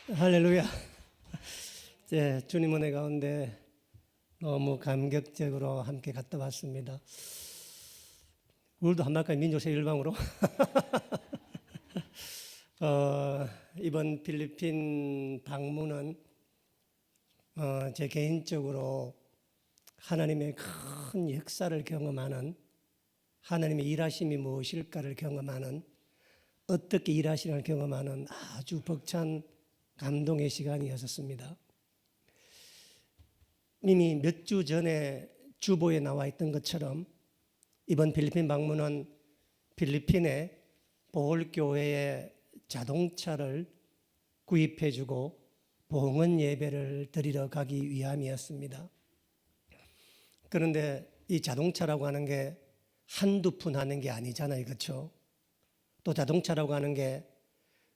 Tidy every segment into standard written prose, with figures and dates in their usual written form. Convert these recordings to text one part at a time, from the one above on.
할렐루야. 주님 은혜 가운데 너무 감격적으로 함께 갔다 왔습니다. 우리도 한마디까지 민족새 일방으로 이번 필리핀 방문은 제 개인적으로 하나님의 큰 역사를 경험하는, 하나님의 일하심이 무엇일까를 경험하는, 어떻게 일하시는를 경험하는 아주 벅찬 감동의 시간이었습니다. 이미 몇 주 전에 주보에 나와 있던 것처럼 이번 필리핀 방문은 필리핀의 보홀교회에 자동차를 구입해주고 봉헌 예배를 드리러 가기 위함이었습니다. 그런데 이 자동차라고 하는 게 한두 푼 하는 게 아니잖아요, 그렇죠? 또 자동차라고 하는 게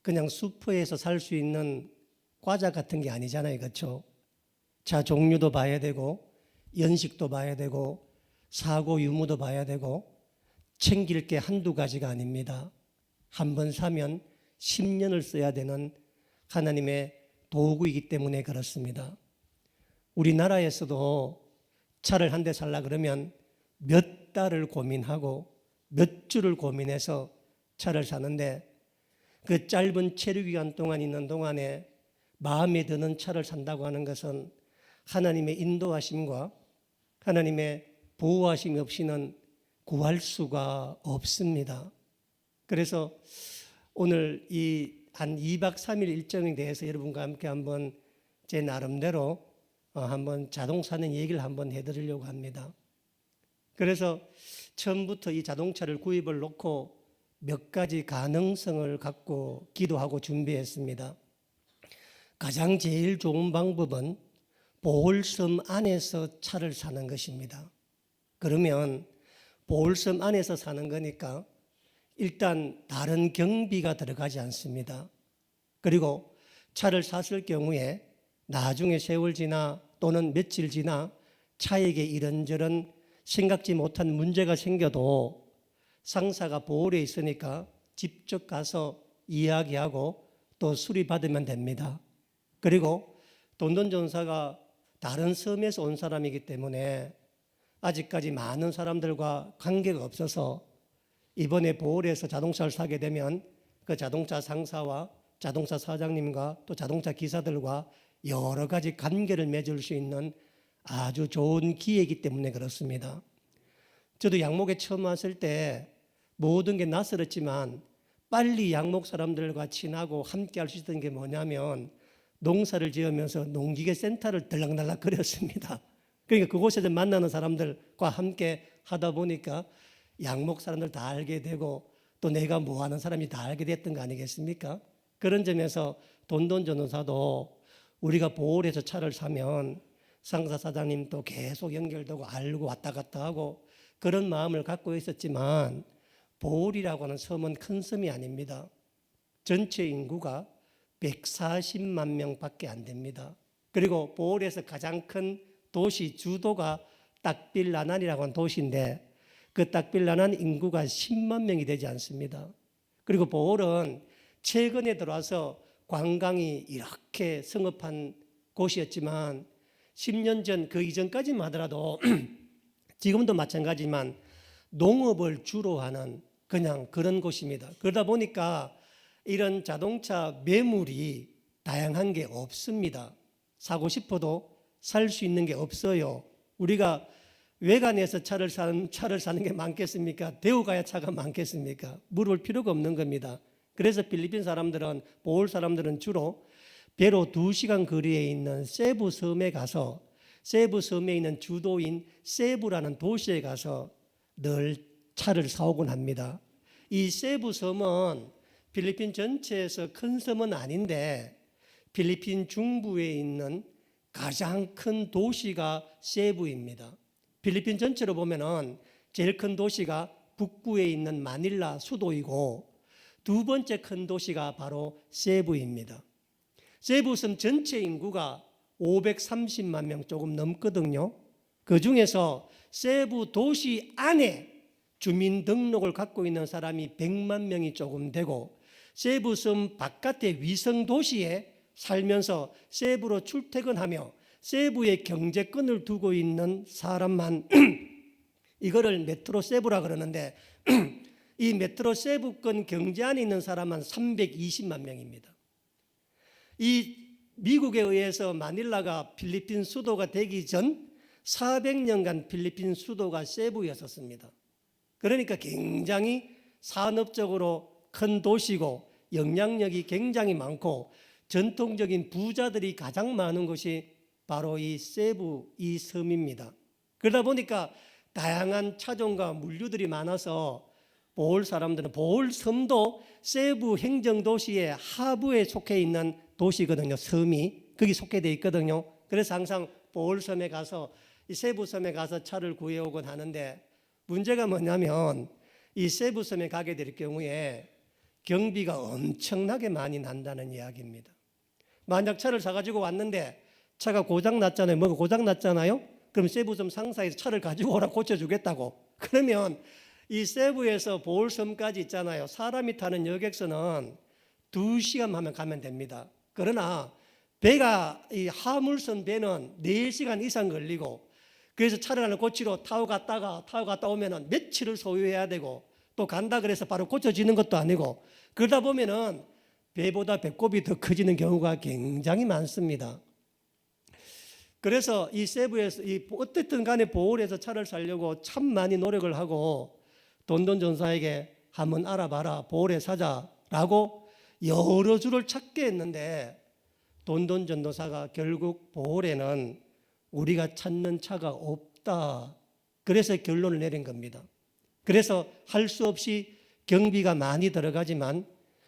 그냥 슈퍼에서 살 수 있는 과자 같은 게 아니잖아요, 그렇죠? 차 종류도 봐야 되고 연식도 봐야 되고 사고 유무도 봐야 되고 챙길 게 한두 가지가 아닙니다. 한 번 사면 10년을 써야 되는 하나님의 도구이기 때문에 그렇습니다. 우리나라에서도 차를 한 대 살라 그러면 몇 달을 고민하고 몇 주를 고민해서 차를 사는데, 그 짧은 체류 기간 동안 있는 동안에 마음에 드는 차를 산다고 하는 것은 하나님의 인도하심과 하나님의 보호하심이 없이는 구할 수가 없습니다. 그래서 오늘 이 한 2박 3일 일정에 대해서 여러분과 함께 한번 제 나름대로 한번 자동차는 얘기를 한번 해드리려고 합니다. 그래서 처음부터 이 자동차를 구입을 놓고 몇 가지 가능성을 갖고 기도하고 준비했습니다. 가장 제일 좋은 방법은 보홀섬 안에서 차를 사는 것입니다. 그러면 보홀섬 안에서 사는 거니까 일단 다른 경비가 들어가지 않습니다. 그리고 차를 샀을 경우에 나중에 세월 지나 또는 며칠 지나 차에게 이런저런 생각지 못한 문제가 생겨도 상사가 보홀에 있으니까 직접 가서 이야기하고 또 수리받으면 됩니다. 그리고 돈돈전사가 다른 섬에서 온 사람이기 때문에 아직까지 많은 사람들과 관계가 없어서 이번에 보홀에서 자동차를 사게 되면 그 자동차 상사와 자동차 사장님과 또 자동차 기사들과 여러 가지 관계를 맺을 수 있는 아주 좋은 기회이기 때문에 그렇습니다. 저도 양목에 처음 왔을 때 모든 게 낯설었지만 빨리 양목 사람들과 친하고 함께 할 수 있던 게 뭐냐면 농사를 지으면서 농기계 센터를 들락날락 거렸습니다. 그러니까 그곳에서 만나는 사람들과 함께 하다 보니까 양목 사람들 다 알게 되고 또 내가 뭐 하는 사람이 다 알게 됐던 거 아니겠습니까? 그런 점에서 돈돈전도사도 우리가 보홀에서 차를 사면 상사 사장님도 계속 연결되고 알고 왔다 갔다 하고 그런 마음을 갖고 있었지만, 보홀이라고 하는 섬은 큰 섬이 아닙니다. 전체 인구가 140만 명밖에 안 됩니다. 그리고 보홀에서 가장 큰 도시 주도가 딱빌라난이라고 하는 도시인데 그 딱빌라난 인구가 10만 명이 되지 않습니다. 그리고 보홀은 최근에 들어와서 관광이 이렇게 성업한 곳이었지만 10년 전 그 이전까지만 하더라도 지금도 마찬가지지만 농업을 주로 하는 그냥 그런 곳입니다. 그러다 보니까 이런 자동차 매물이 다양한 게 없습니다. 사고 싶어도 살 수 있는 게 없어요. 우리가 외관에서 차를 사는 게 많겠습니까? 대우 가야 차가 많겠습니까? 물어볼 필요가 없는 겁니다. 그래서 필리핀 사람들은, 보홀 사람들은 주로 배로 2시간 거리에 있는 세부 섬에 가서, 세부 섬에 있는 주도인 세부라는 도시에 가서 늘 차를 사오곤 합니다. 이 세부 섬은 필리핀 전체에서 큰 섬은 아닌데 필리핀 중부에 있는 가장 큰 도시가 세부입니다. 필리핀 전체로 보면은 제일 큰 도시가 북부에 있는 마닐라 수도이고 두 번째 큰 도시가 바로 세부입니다. 세부섬 전체 인구가 530만 명 조금 넘거든요. 그 중에서 세부 도시 안에 주민등록을 갖고 있는 사람이 100만 명이 조금 되고 세부섬 바깥의 위성도시에 살면서 세부로 출퇴근하며 세부의 경제권을 두고 있는 사람만 이거를 메트로 세부라 그러는데 이 메트로 세부권 경제 안에 있는 사람은 320만 명입니다. 이 미국에 의해서 마닐라가 필리핀 수도가 되기 전 400년간 필리핀 수도가 세부였었습니다. 그러니까 굉장히 산업적으로 큰 도시고 영향력이 굉장히 많고 전통적인 부자들이 가장 많은 곳이 바로 이 세부 이 섬입니다. 그러다 보니까 다양한 차종과 물류들이 많아서 보홀 사람들은 보홀 섬도 세부 행정도시의 하부에 속해 있는 도시거든요. 섬이 거기 속해 되어 있거든요. 그래서 항상 보홀 섬에 가서 이 세부 섬에 가서 차를 구해오곤 하는데 문제가 뭐냐면 이 세부 섬에 가게 될 경우에 경비가 엄청나게 많이 난다는 이야기입니다. 만약 차를 사가지고 왔는데 차가 고장 났잖아요. 뭐가 고장 났잖아요. 그럼 세부섬 상사에서 차를 가지고 오라 고쳐주겠다고. 그러면 이 세부에서 보홀섬까지 있잖아요. 사람이 타는 여객선은 2시간 하면 가면 됩니다. 그러나 배가 이 화물선 배는 4시간 이상 걸리고 그래서 차를 하나 고치러 타고 갔다 오면은 며칠을 소요해야 되고 또 간다 그래서 바로 고쳐지는 것도 아니고 그러다 보면은 배보다 배꼽이 더 커지는 경우가 굉장히 많습니다. 그래서 이 세부에서 어쨌든 간에 보홀에서 차를 사려고 참 많이 노력을 하고 돈돈 전사에게 한번 알아봐라 보홀에 사자라고 여러 주를 찾게 했는데 돈돈 전도사가 결국 보홀에는 우리가 찾는 차가 없다. 그래서 결론을 내린 겁니다. 그래서 할 수 없이 경비가 많이 들어가지만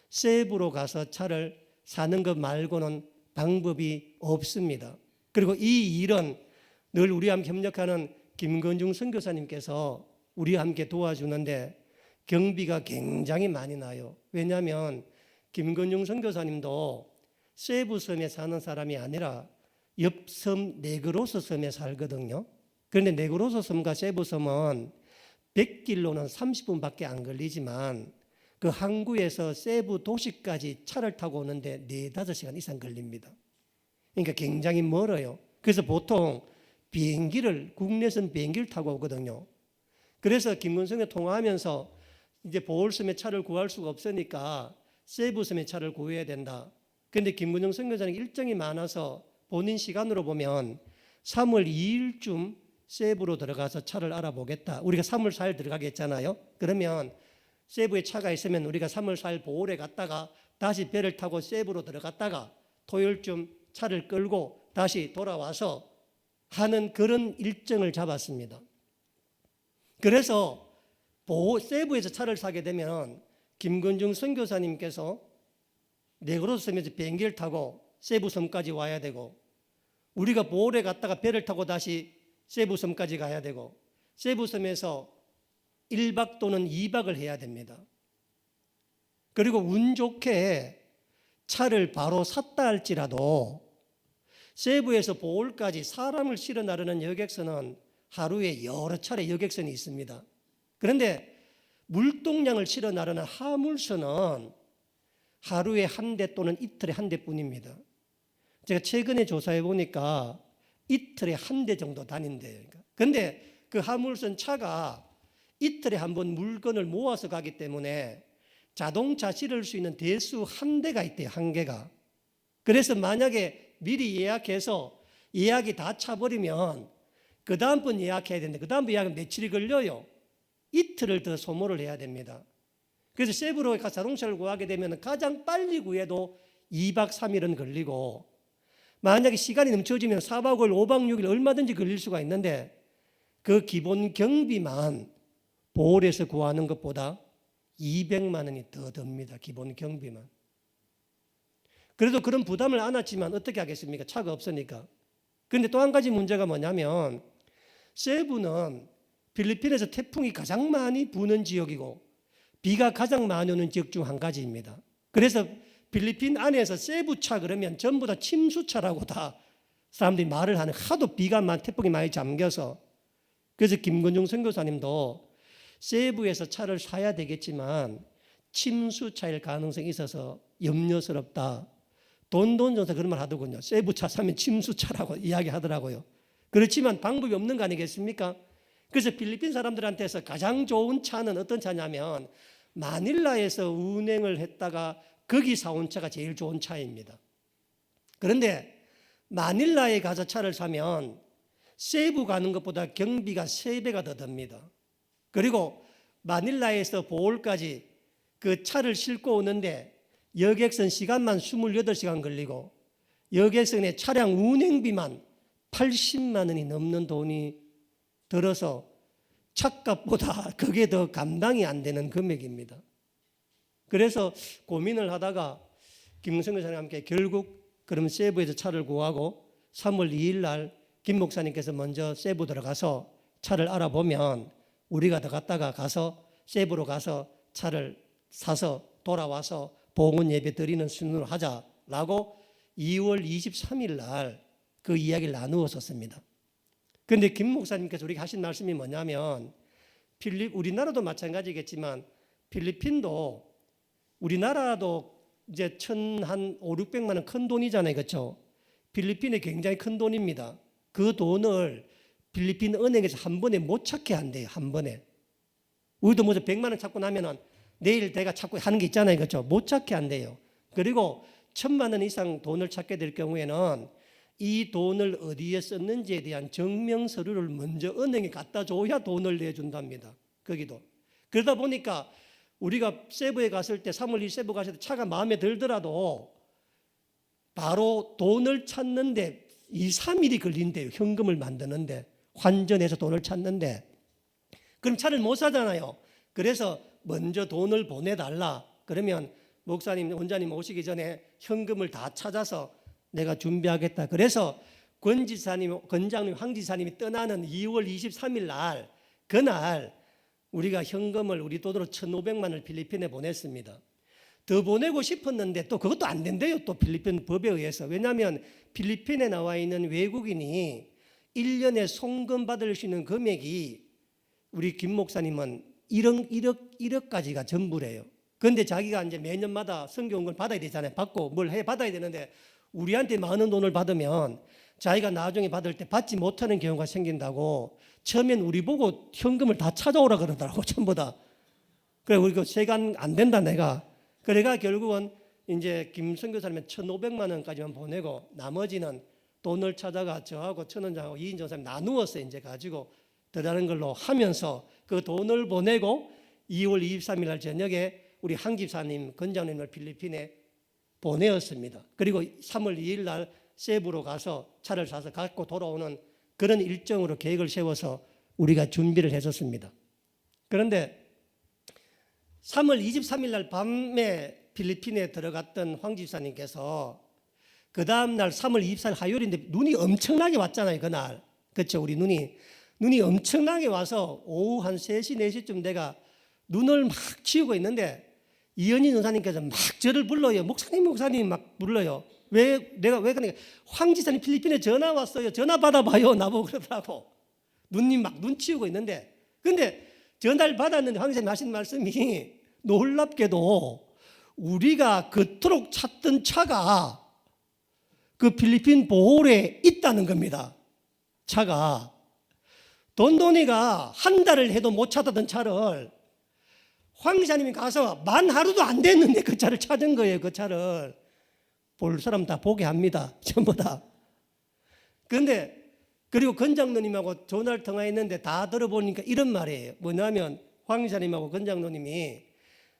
세부로 가서 차를 사는 것 말고는 방법이 없습니다. 그리고 이 일은 늘 우리와 함께 협력하는 김건중 선교사님께서 우리와 함께 도와주는데 경비가 굉장히 많이 나요. 왜냐하면 김건중 선교사님도 세부섬에 사는 사람이 아니라 옆섬 네그로스 섬에 살거든요. 그런데 네그로스 섬과 세부섬은 100길로는 30분밖에 안 걸리지만 그 항구에서 세부 도시까지 차를 타고 오는데 4-5시간 이상 걸립니다. 그러니까 굉장히 멀어요. 그래서 보통 국내선 비행기를 타고 오거든요. 그래서 김건성에 통화하면서 이제 보홀섬에 차를 구할 수가 없으니까 세부섬에 차를 구해야 된다. 그런데 김건정 선교사는 일정이 많아서 본인 시간으로 보면 3월 2일쯤 세부로 들어가서 차를 알아보겠다. 우리가 3월 4일 들어가게 했잖아요. 그러면 세부에 차가 있으면 우리가 3월 4일 보홀에 갔다가 다시 배를 타고 세부로 들어갔다가 토요일쯤 차를 끌고 다시 돌아와서 하는 그런 일정을 잡았습니다. 그래서 세부에서 차를 사게 되면 김건중 선교사님께서 네그로스섬에서 비행기를 타고 세부섬까지 와야 되고 우리가 보홀에 갔다가 배를 타고 다시 세부섬까지 가야 되고 세부섬에서 1박 또는 2박을 해야 됩니다. 그리고 운 좋게 차를 바로 샀다 할지라도 세부에서 보홀까지 사람을 실어 나르는 여객선은 하루에 여러 차례 여객선이 있습니다. 그런데 물동량을 실어 나르는 화물선은 하루에 한 대 또는 이틀에 한 대뿐입니다. 제가 최근에 조사해 보니까 이틀에 한 대 정도 다닌대요. 그런데 그 화물선 차가 이틀에 한 번 물건을 모아서 가기 때문에 자동차 실을 수 있는 대수 한 대가 있대요. 한 개가. 그래서 만약에 미리 예약해서 예약이 다 차버리면 그 다음번 예약해야 되는데 그 다음번 예약은 며칠이 걸려요. 이틀을 더 소모를 해야 됩니다. 그래서 세부로 가서 자동차를 구하게 되면 가장 빨리 구해도 2박 3일은 걸리고 만약에 시간이 넘쳐지면 4박 5일, 5박 6일 얼마든지 걸릴 수가 있는데 그 기본 경비만 보홀에서 구하는 것보다 200만 원이 더 듭니다. 기본 경비만. 그래도 그런 부담을 안았지만 어떻게 하겠습니까? 차가 없으니까. 그런데 또 한 가지 문제가 뭐냐면 세부는 필리핀에서 태풍이 가장 많이 부는 지역이고 비가 가장 많이 오는 지역 중 한 가지입니다. 그래서 필리핀 안에서 세부차 그러면 전부 다 침수차라고 다 사람들이 말을 하는 하도 비가 태풍이 많이 잠겨서 그래서 김건중 선교사님도 세부에서 차를 사야 되겠지만 침수차일 가능성이 있어서 염려스럽다. 돈돈 전사 그런 말 하더군요. 세부차 사면 침수차라고 이야기하더라고요. 그렇지만 방법이 없는 거 아니겠습니까? 그래서 필리핀 사람들한테서 가장 좋은 차는 어떤 차냐면 마닐라에서 운행을 했다가 거기 사온 차가 제일 좋은 차입니다. 그런데 마닐라에 가서 차를 사면 세부 가는 것보다 경비가 3배가 더 듭니다. 그리고 마닐라에서 보홀까지 그 차를 싣고 오는데 여객선 시간만 28시간 걸리고 여객선의 차량 운행비만 80만 원이 넘는 돈이 들어서 차값보다 그게 더 감당이 안 되는 금액입니다. 그래서 고민을 하다가 김성근 목사님과 함께 결국 그럼 세부에서 차를 구하고 3월 2일 날 김 목사님께서 먼저 세부 들어가서 차를 알아보면 우리가 더 갔다가 가서 세부로 가서 차를 사서 돌아와서 봉헌 예배 드리는 순으로 하자라고 2월 23일 날 그 이야기를 나누었었습니다. 그런데 김 목사님께서 우리가 하신 말씀이 뭐냐면 우리나라도 마찬가지겠지만 필리핀도 우리나라도 이제 한 5, 600만 원 큰 돈이잖아요. 그렇죠? 필리핀에 굉장히 큰 돈입니다. 그 돈을 필리핀 은행에서 한 번에 못 찾게 한대요. 한 번에. 우리도 먼저 100만 원 찾고 나면은 내일 내가 찾고 하는 게 있잖아요. 그렇죠? 못 찾게 한대요. 그리고 1,000만 원 이상 돈을 찾게 될 경우에는 이 돈을 어디에 썼는지에 대한 증명 서류를 먼저 은행에 갖다 줘야 돈을 내준답니다. 거기도. 그러다 보니까 우리가 세부에 갔을 때 3월 2일 세부 갔을 때 차가 마음에 들더라도 바로 돈을 찾는데 2, 3일이 걸린대요. 현금을 만드는데 환전해서 돈을 찾는데 그럼 차를 못 사잖아요. 그래서 먼저 돈을 보내달라. 그러면 목사님, 원장님 오시기 전에 현금을 다 찾아서 내가 준비하겠다. 그래서 권장님, 황지사님이 떠나는 2월 23일 날 그날 우리가 현금을 우리 돈으로 1,500만 원을 필리핀에 보냈습니다. 더 보내고 싶었는데 또 그것도 안 된대요. 또 필리핀 법에 의해서. 왜냐하면 필리핀에 나와 있는 외국인이 1년에 송금 받을 수 있는 금액이 우리 김 목사님은 1억까지가 전부래요. 그런데 자기가 이제 매년마다 선교원금 받아야 되잖아요. 받고 뭘 해 받아야 되는데 우리한테 많은 돈을 받으면 자기가 나중에 받을 때 받지 못하는 경우가 생긴다고 처음엔 우리 보고 현금을 다 찾아오라 그러더라고. 전부 다. 그래 우리 세간 안 된다 내가. 그래가 결국은 이제 김선교사님은 1,500만 원까지만 보내고 나머지는 돈을 찾아가 저하고 천원장하고 이인 전사님 나누어서 이제 가지고 들어가는 걸로 하면서 그 돈을 보내고 2월 23일 날 저녁에 우리 한 집사님, 권장님을 필리핀에 보내었습니다. 그리고 3월 2일 날 세부로 가서 차를 사서 갖고 돌아오는 그런 일정으로 계획을 세워서 우리가 준비를 했었습니다. 그런데 3월 23일 날 밤에 필리핀에 들어갔던 황 집사님께서 그 다음 날 3월 24일 화요일인데 눈이 엄청나게 왔잖아요. 그날. 그렇죠. 우리 눈이 엄청나게 와서 오후 한 3시, 4시쯤 내가 눈을 막 치우고 있는데 이현희 전사님께서 막 저를 불러요. 목사님 막 불러요. 왜 그러니까 황 지사님 필리핀에 전화 왔어요. 전화 받아봐요. 나보고 그러더라고. 눈 치우고 있는데 근데 전화를 받았는데 황 지사님 하신 말씀이 놀랍게도 우리가 그토록 찾던 차가 그 필리핀 보홀에 있다는 겁니다. 차가 돈돈이가 한 달을 해도 못 찾았던 차를 황 기사님이 가서 만 하루도 안 됐는데 그 차를 찾은 거예요. 그 차를 볼 사람 다 보게 합니다. 전부 다. 그런데 그리고 권장로님하고 전화를 통화했는데 다 들어보니까 이런 말이에요. 뭐냐면 황 기사님하고 권장로님이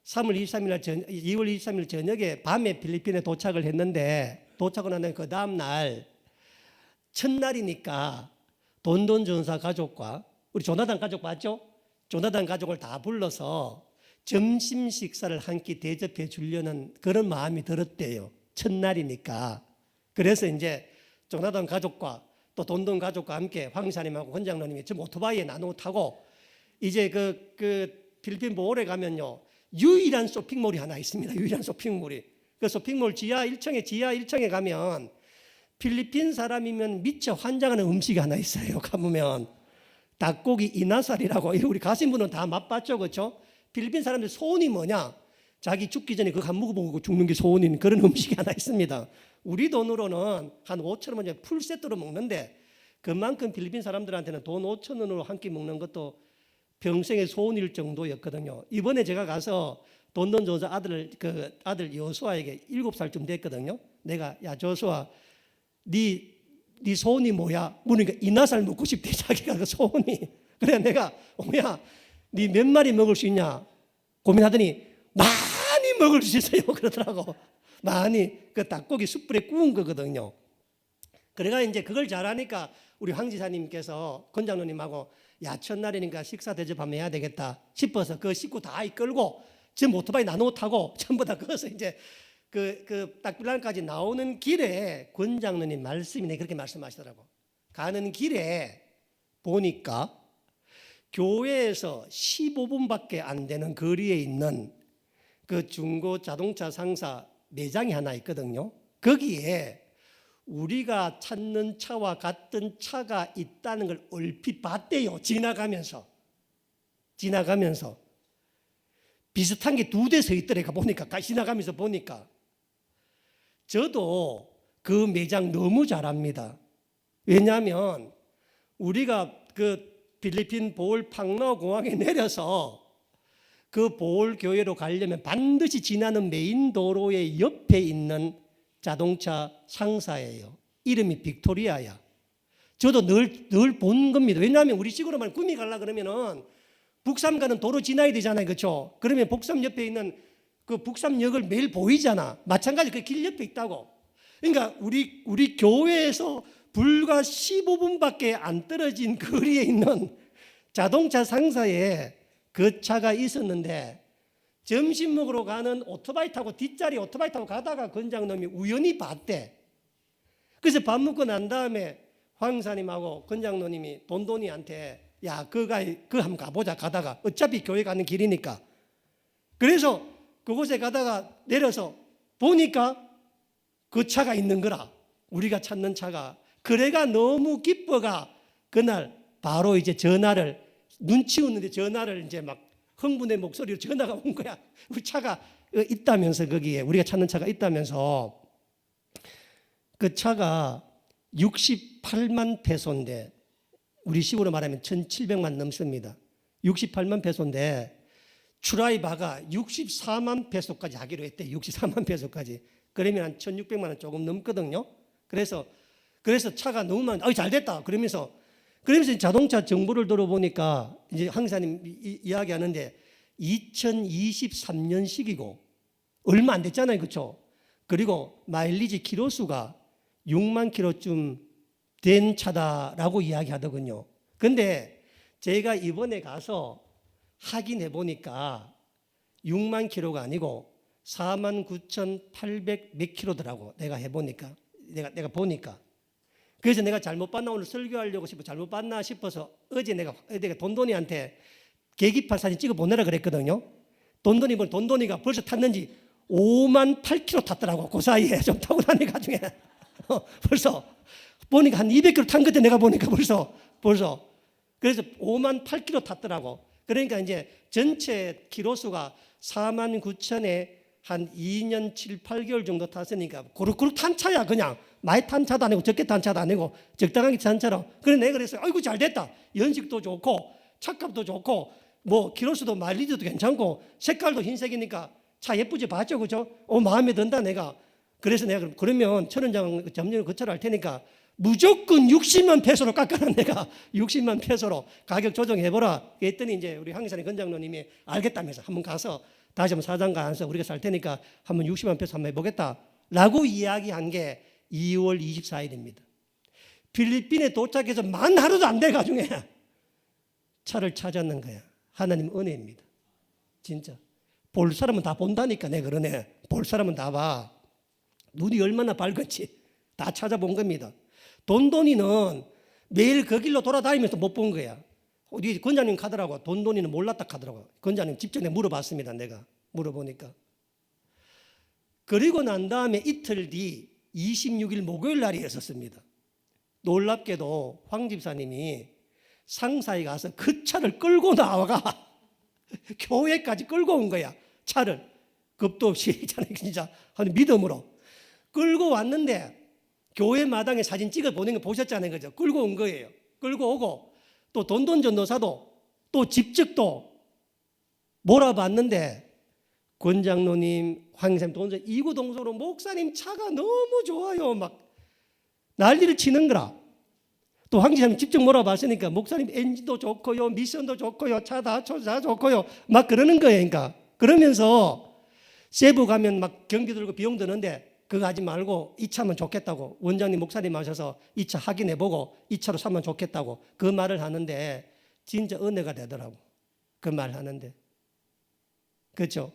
2월 23일 저녁에 밤에 필리핀에 도착을 했는데 도착을 한 그 다음 날 첫날이니까 돈돈 전사 가족과 우리 조나단 가족 맞죠? 조나단 가족을 다 불러서 점심 식사를 한 끼 대접해 주려는 그런 마음이 들었대요. 첫날이니까. 그래서 이제 조나단 가족과 또 돈돈 가족과 함께 황사님하고 권장로님이 저 오토바이에 나누어 타고 이제 그 필리핀 보홀에 가면요 유일한 쇼핑몰이 하나 있습니다. 유일한 쇼핑몰이. 그 쇼핑몰 지하 1층에 가면 필리핀 사람이면 미처 환장하는 음식이 하나 있어요. 가보면 닭고기 이나살이라고 우리 가신 분은 다 맛봤죠, 그렇죠? 필리핀 사람들 소원이 뭐냐? 자기 죽기 전에 그거 한 먹어보고 죽는 게 소원인 그런 음식이 하나 있습니다. 우리 돈으로는 한 5천 원 풀 세트로 먹는데 그만큼 필리핀 사람들한테는 돈 5천 원으로 한 끼 먹는 것도 평생의 소원일 정도였거든요. 이번에 제가 가서 돈 던져서 아들 여수아에게 7살쯤 됐거든요. 내가 야 조수아 네 소원이 뭐야? 물으니까 이나살 먹고 싶대 자기가 그 소원이. 그래 내가 야 네 몇 마리 먹을 수 있냐 고민하더니 많이 먹을 수 있어요 그러더라고. 많이 그 닭고기 숯불에 구운 거거든요. 그래가 이제 그걸 잘하니까 우리 황 지사님께서 권장로님하고 야 첫날이니까 식사 대접 한번 해야 되겠다 싶어서 그 식구 다 이끌고 전부 오토바이 나눠 타고 전부 다 거기서 이제 그 딱빌란까지 나오는 길에 권장로님 말씀이 그렇게 말씀하시더라고. 가는 길에 보니까 교회에서 15분밖에 안 되는 거리에 있는 그 중고 자동차 상사 매장이 하나 있거든요. 거기에 우리가 찾는 차와 같은 차가 있다는 걸 얼핏 봤대요. 지나가면서 비슷한 게 2대 서 있더래가 보니까 지나가면서 보니까. 저도 그 매장 너무 잘합니다. 왜냐하면 우리가 그 필리핀 보홀 팡라오 공항에 내려서 그 보홀 교회로 가려면 반드시 지나는 메인 도로의 옆에 있는 자동차 상사예요. 이름이 빅토리아야. 저도 늘 본 겁니다. 왜냐하면 우리 식으로만 구미 가려고 그러면은 북삼 가는 도로 지나야 되잖아요. 그렇죠? 그러면 북삼 옆에 있는 그 북삼역을 매일 보이잖아. 마찬가지 그 길 옆에 있다고. 그러니까 우리 교회에서 불과 15분밖에 안 떨어진 거리에 있는 자동차 상사에 그 차가 있었는데 점심 먹으러 가는 오토바이 타고 뒷자리 오토바이 타고 가다가 권장놈이 우연히 봤대. 그래서 밥 먹고 난 다음에 황사님하고 권장노님이 돈돈이한테 야 그거 한번 가보자 가다가 어차피 교회 가는 길이니까. 그래서 그곳에 가다가 내려서 보니까 그 차가 있는 거라. 우리가 찾는 차가. 그래가 너무 기뻐가 그날 바로 이제 전화를 눈치 없는데 전화를 이제 막 흥분의 목소리로 전화가 온 거야. 우리 차가 있다면서 거기에 우리가 찾는 차가 있다면서. 그 차가 68만 페소인데 우리 식으로 말하면 1,700만 넘습니다. 68만 페소인데 추라이바가 64만 페소까지 하기로 했대. 64만 페소까지. 그러면 한 1,600만 원 조금 넘거든요. 그래서 차가 너무 많아. 잘 됐다. 그러면서 자동차 정보를 들어보니까 이제 황사님 이야기하는데 2023년식이고 얼마 안 됐잖아요. 그렇죠? 그리고 마일리지 키로수가 6만 킬로쯤 된 차다라고 이야기하더군요. 그런데 제가 이번에 가서 확인해 보니까 6만 킬로가 아니고 4만 9,800 몇 킬로더라고. 내가 해보니까 내가 보니까. 그래서 내가 잘못 봤나 오늘 설교하려고 잘못 봤나 싶어서 어제 내가 돈돈이한테 계기판 사진 찍어 보내라 그랬거든요. 돈돈이가 벌써 탔는지 5만 8킬로 탔더라고. 그 사이에 좀 타고 다니가지고 벌써 보니까 한 200킬로 탄 그때 내가 보니까 벌써 그래서 5만 8킬로 탔더라고. 그러니까 이제 전체 키로수가 4만 9천에 한 2년 7, 8개월 정도 탔으니까 그렇게 탄 차야. 그냥 많이 탄 차도 아니고 적게 탄 차도 아니고 적당하게 탄 차로. 그래서 내가 그랬어요. 아이고 잘 됐다. 연식도 좋고 차값도 좋고 뭐 키로수도 마일리지도 괜찮고 색깔도 흰색이니까 차 예쁘지 봤죠. 그죠? 마음에 든다 내가. 그래서 내가 그러면 천원장 점유를 거쳐할 테니까 무조건 60만 페소로 깎아라. 내가 60만 페소로 가격 조정해보라 했더니 이제 우리 황기사님 권장로님이 알겠다면서 한번 가서 다시 한번 사장 가서 우리가 살 테니까 한번 60만 페소 한번 해보겠다 라고 이야기한 게 2월 24일입니다. 필리핀에 도착해서 만 하루도 안 돼가지고 차를 찾았는 거야. 하나님 은혜입니다. 진짜 볼 사람은 다 본다니까. 내가 그러네. 볼 사람은 다 봐. 눈이 얼마나 밝은지 다 찾아본 겁니다. 돈돈이는 매일 그 길로 돌아다니면서 못 본 거야. 우리 권장님 가더라고. 돈돈이는 몰랐다 하더라고. 권장님 직전에 물어봤습니다. 내가 물어보니까. 그리고 난 다음에 이틀 뒤 26일 목요일 날이었습니다. 놀랍게도 황 집사님이 상사에 가서 그 차를 끌고 나와가 교회까지 끌고 온 거야. 차를. 겁도 없이 있잖아요. 진짜 믿음으로 끌고 왔는데 교회 마당에 사진 찍어 보낸 거 보셨잖아요. 그죠? 끌고 온 거예요. 끌고 오고 또 돈돈 전도사도 또 직접 또 몰아봤는데 권장로님, 황쌤, 돈선 이구동성으로 목사님 차가 너무 좋아요. 막 난리를 치는 거라. 또 황지사님 직접 몰아봤으니까 목사님 엔진도 좋고요, 미션도 좋고요, 차 다 좋고요, 막 그러는 거예요. 그러니까 그러면서 세부 가면 막 경비 들고 비용 드는데 그거 하지 말고 이 차면 좋겠다고 원장님 목사님 하셔서 이 차 확인해보고 이 차로 사면 좋겠다고 그 말을 하는데 진짜 은혜가 되더라고. 그 말 하는데. 그렇죠?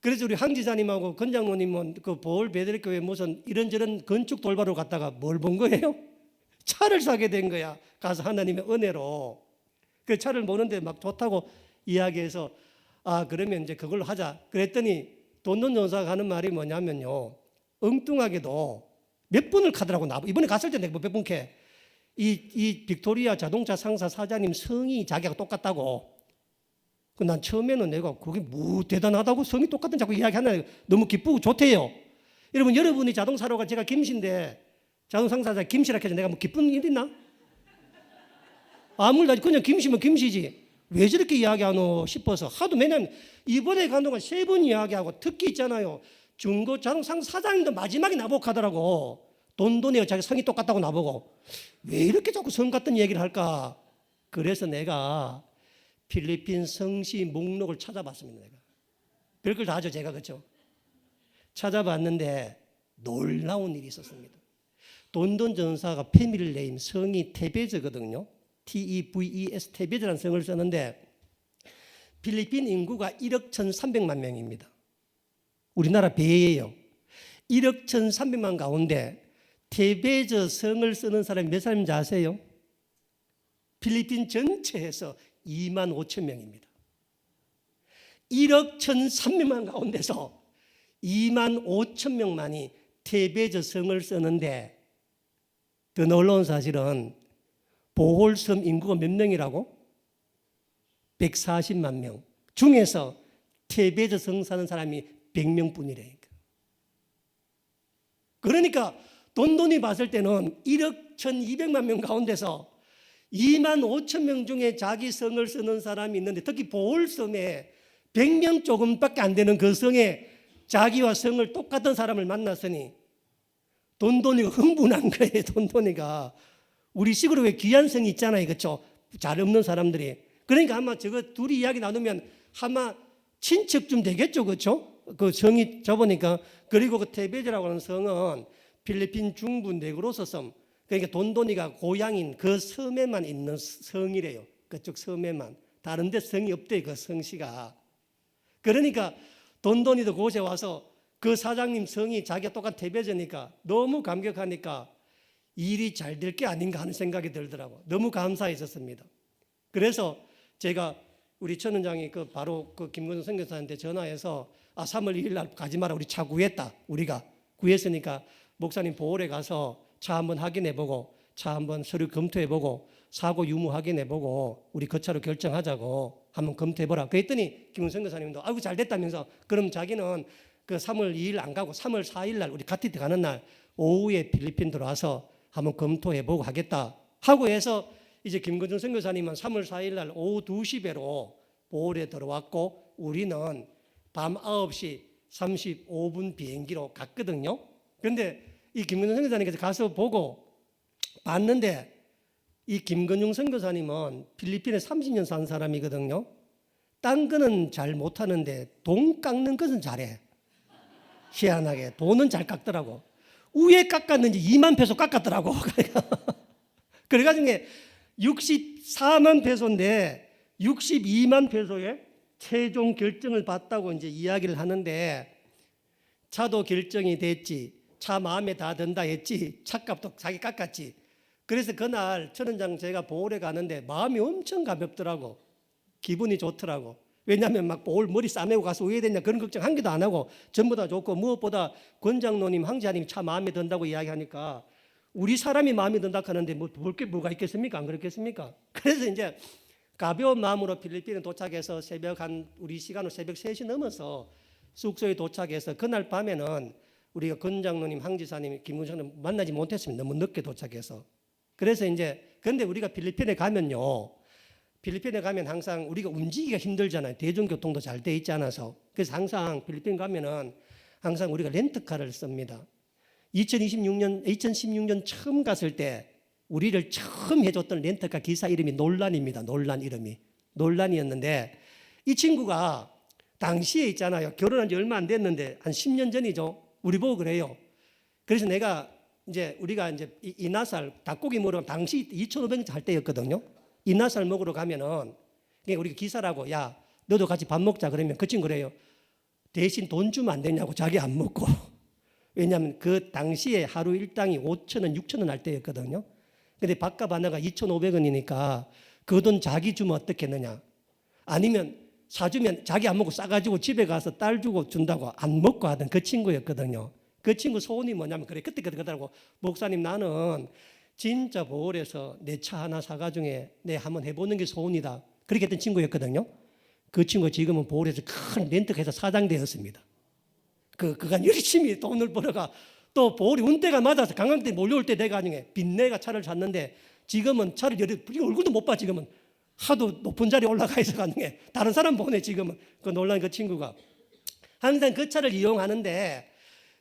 그래서 우리 황지사님하고 권장로님은 그 보울 베드로교회 무슨 이런저런 건축 돌바로 갔다가 뭘 본 거예요? 차를 사게 된 거야. 가서 하나님의 은혜로. 그 차를 모는데 막 좋다고 이야기해서 아 그러면 이제 그걸로 하자. 그랬더니 돈돈 전사가 하는 말이 뭐냐면요. 엉뚱하게도 몇 분을 가더라고. 나 이번에 갔을 때 내가 몇 분께 이 빅토리아 자동차 상사 사장님 성이 자기하고 똑같다고. 난 처음에는 내가 그게 뭐 대단하다고 성이 똑같은 자꾸 이야기하나 너무 기쁘고 좋대요. 여러분이 자동사로가 제가 김씨인데 자동상사자 김씨라 해서 내가 뭐 기쁜 일 있나? 아무리 그냥 김씨면 김씨지 왜 저렇게 이야기하노 싶어서 하도 왜냐면 이번에 간 동안 3번 이야기하고 특히 있잖아요. 중고 자동상 사장님도 마지막에 나보고 하더라고. 돈돈이요 자기 성이 똑같다고 나보고 왜 이렇게 자꾸 성 같은 얘기를 할까? 그래서 내가 필리핀 성시 목록을 찾아봤습니다. 내가 별걸 다 하죠 제가. 그렇죠? 찾아봤는데 놀라운 일이 있었습니다. 돈돈 전사가 패밀리 네임 성이 테베즈거든요. TEVES 테베즈라는 성을 쓰는데 필리핀 인구가 1억 1,300만 명입니다. 우리나라 배예요. 1억 1,300만 가운데 테베즈 성을 쓰는 사람이 몇 사람인지 아세요? 필리핀 전체에서 2만 5천 명입니다. 1억 1,300만 가운데서 2만 5천 명만이 테베즈 성을 쓰는데 더 놀라운 사실은 보홀섬 인구가 몇 명이라고? 140만 명 중에서 테베즈 성 사는 사람이 100명뿐이래. 그러니까 돈돈이 봤을 때는 1억 1,200만 명 가운데서 2만 5천 명 중에 자기 성을 쓰는 사람이 있는데 특히 보홀섬에 100명 조금밖에 안 되는 그 성에 자기와 성을 똑같은 사람을 만났으니 돈돈이가 흥분한 거예요. 돈돈이가 우리 식으로 왜 귀한 성이 있잖아요. 그렇죠? 잘 없는 사람들이. 그러니까 아마 저거 둘이 이야기 나누면 아마 친척 좀 되겠죠. 그렇죠? 그 성이 접으니까. 그리고 그 테베즈라고 하는 성은 필리핀 중부 네그로스 섬 그러니까 돈돈이가 고향인 그 섬에만 있는 성이래요. 그쪽 섬에만. 다른 데 성이 없대요. 그 성씨가. 그러니까 돈돈이도 그곳에 와서 그 사장님 성이 자기가 똑같은 테베즈니까 너무 감격하니까 일이 잘 될 게 아닌가 하는 생각이 들더라고. 너무 감사했었습니다. 그래서 제가 우리 천 원장이 그 바로 그 김근성 선교사한테 전화해서 3월 2일 날 가지 마라. 우리 차 구했다. 우리가 구했으니까 목사님 보홀에 가서 차 한번 확인해보고 차 한번 서류 검토해보고 사고 유무 확인해보고 우리 그 차로 결정하자고 한번 검토해보라. 그랬더니 김은성 교사님도 아이고 잘 됐다면서 그럼 자기는 그 3월 2일 안 가고 3월 4일 날 우리 가티트 가는 날 오후에 필리핀 들어와서 한번 검토해보고 하겠다 하고 해서 이제 김근중 선교사님은 3월 4일 날 오후 2시 배로 보홀에 들어왔고 우리는 밤 9시 35분 비행기로 갔거든요. 그런데 이 김근중 선교사님께서 가서 보고 봤는데 이 김근중 선교사님은 필리핀에 30년 산 사람이거든요. 딴 거는 잘 못하는데 돈 깎는 것은 잘해. 희한하게 돈은 잘 깎더라고. 위에 깎았는지 2만 페소 깎았더라고. 그래가지고 64만 페소인데 62만 페소에 최종 결정을 받다고 이제 이야기를 하는데 차도 결정이 됐지. 차 마음에 다 든다 했지. 차값도 자기 깎았지. 그래서 그날 천원장 제가 보홀에 가는데 마음이 엄청 가볍더라고. 기분이 좋더라고. 왜냐하면 막 보홀 머리 싸매고 가서 왜 됐냐 그런 걱정 한 개도 안 하고 전부 다 좋고 무엇보다 권장로님 황지아님 차 마음에 든다고 이야기하니까 우리 사람이 마음에 든다 하는데 뭐 볼 게 뭐가 있겠습니까? 안 그렇겠습니까? 그래서 이제 가벼운 마음으로 필리핀에 도착해서 새벽 한 우리 시간으로 새벽 3시 넘어서 숙소에 도착해서 그날 밤에는 우리가 권 장로님, 황 지사님, 김 군장님 만나지 못했습니다. 너무 늦게 도착해서. 그래서 이제 근데 우리가 필리핀에 가면요. 필리핀에 가면 항상 우리가 움직이기가 힘들잖아요. 대중교통도 잘 돼 있지 않아서. 그래서 항상 필리핀 가면은 항상 우리가 렌트카를 씁니다. 2016년 처음 갔을 때 우리를 처음 해줬던 렌트카 기사 이름이 논란입니다. 논란 이름이. 논란이었는데 이 친구가 당시에 있잖아요. 결혼한 지 얼마 안 됐는데 한 10년 전이죠. 우리 보고 그래요. 그래서 내가 이제 우리가 이제 이나살 닭고기 먹으러 당시 2,500원 할 때였거든요. 이나살 먹으러 가면은 우리가 기사라고 야 너도 같이 밥 먹자 그러면 그 친구 그래요. 대신 돈 주면 안 되냐고 자기 안 먹고. 왜냐하면 그 당시에 하루 일당이 5,000원, 6,000원 할 때였거든요. 근데 밥값 하나가 2,500원이니까 그 돈 자기 주면 어떻겠느냐. 아니면 사주면 자기 안 먹고 싸가지고 집에 가서 딸 주고 준다고 안 먹고 하던 그 친구였거든요. 그 친구 소원이 뭐냐면 그래 그때 그러더라고. 목사님 나는 진짜 보홀해서 내 차 하나 사가지고 내 한번 해보는 게 소원이다. 그렇게 했던 친구였거든요. 그 친구 지금은 보홀에서 큰 렌트회사 사장 되었습니다. 그간 열심히 돈을 벌어가 또 보홀이 운때가 맞아서 관광객들이 몰려올 때 내가 나중에 빚내가 차를 샀는데 지금은 차를 얼굴도 못 봐. 지금은 하도 높은 자리에 올라가 있어 가지고 다른 사람 보내. 지금은 그 놀란 그 친구가 항상 그 차를 이용하는데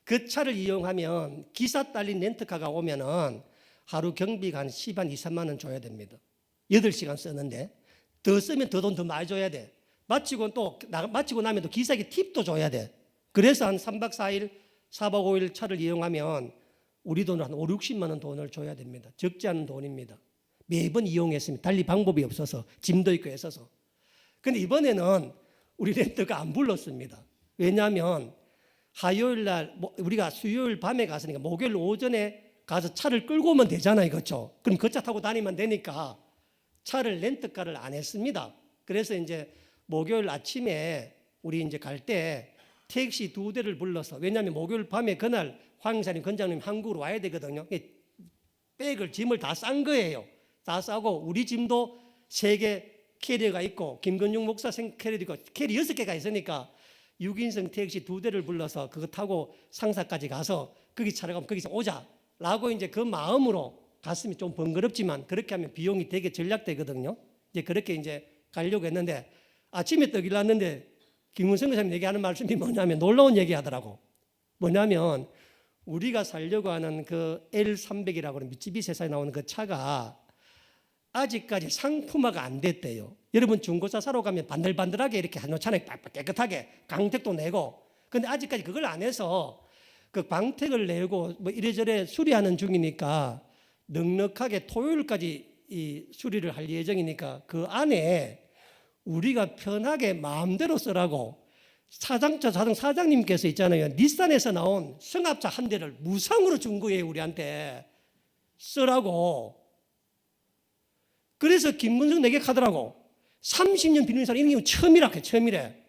그 차를 이용하면 기사 딸린 렌트카가 오면은 하루 경비가 한 10만 2, 3만 원 줘야 됩니다. 8시간 쓰는데 더 쓰면 더 돈 더 많이 줘야 돼. 마치고 나면 또 기사에게 팁도 줘야 돼. 그래서 한 3박 4일, 4박 5일 차를 이용하면 우리 돈으로 한 5, 60만 원 돈을 줘야 됩니다. 적지 않은 돈입니다. 매번 이용했습니다. 달리 방법이 없어서 짐도 있고 해서서. 근데 이번에는 우리 렌트가 안 불렀습니다. 왜냐하면 화요일 날 우리가 수요일 밤에 갔으니까 목요일 오전에 가서 차를 끌고 오면 되잖아요. 그렇죠? 그럼 그 차 타고 다니면 되니까 차를 렌트카를 안 했습니다. 그래서 이제 목요일 아침에 우리 이제 갈 때 택시 2대를 불러서 왜냐하면 목요일 밤에 그날 황 이사님, 권장님 한국으로 와야 되거든요. 백을 짐을 다 싼 거예요. 다 싸고 우리 짐도 3개 캐리어가 있고 김건중 목사 캐리어도 있고 캐리어 6개가 있으니까 6인승 택시 2대를 불러서 그거 타고 상사까지 가서 거기 차를 가면 거기서 오자라고 이제 그 마음으로 갔으면 좀 번거롭지만 그렇게 하면 비용이 되게 절약되거든요. 이제 그렇게 이제 가려고 했는데 아침에 떡 일났는데 김문성 교사님 얘기하는 말씀이 뭐냐면 놀라운 얘기 하더라고. 뭐냐면 우리가 살려고 하는 그 L300이라고 하는 미쯔비시 회사에 나오는 그 차가 아직까지 상품화가 안 됐대요. 여러분 중고차 사러 가면 반들반들하게 이렇게 해놓잖아요. 깨끗하게 강택도 내고. 근데 아직까지 그걸 안 해서 그 광택을 내고 뭐 이래저래 수리하는 중이니까 넉넉하게 토요일까지 이 수리를 할 예정이니까 그 안에 우리가 편하게 마음대로 쓰라고 자동 사장님께서 있잖아요. 닛산에서 나온 승합차 한 대를 무상으로 준 거예요. 우리한테 쓰라고. 그래서 김문성 내게 가더라고. 30년 빌린 사람 이런 게 처음이라 해. 처음이래.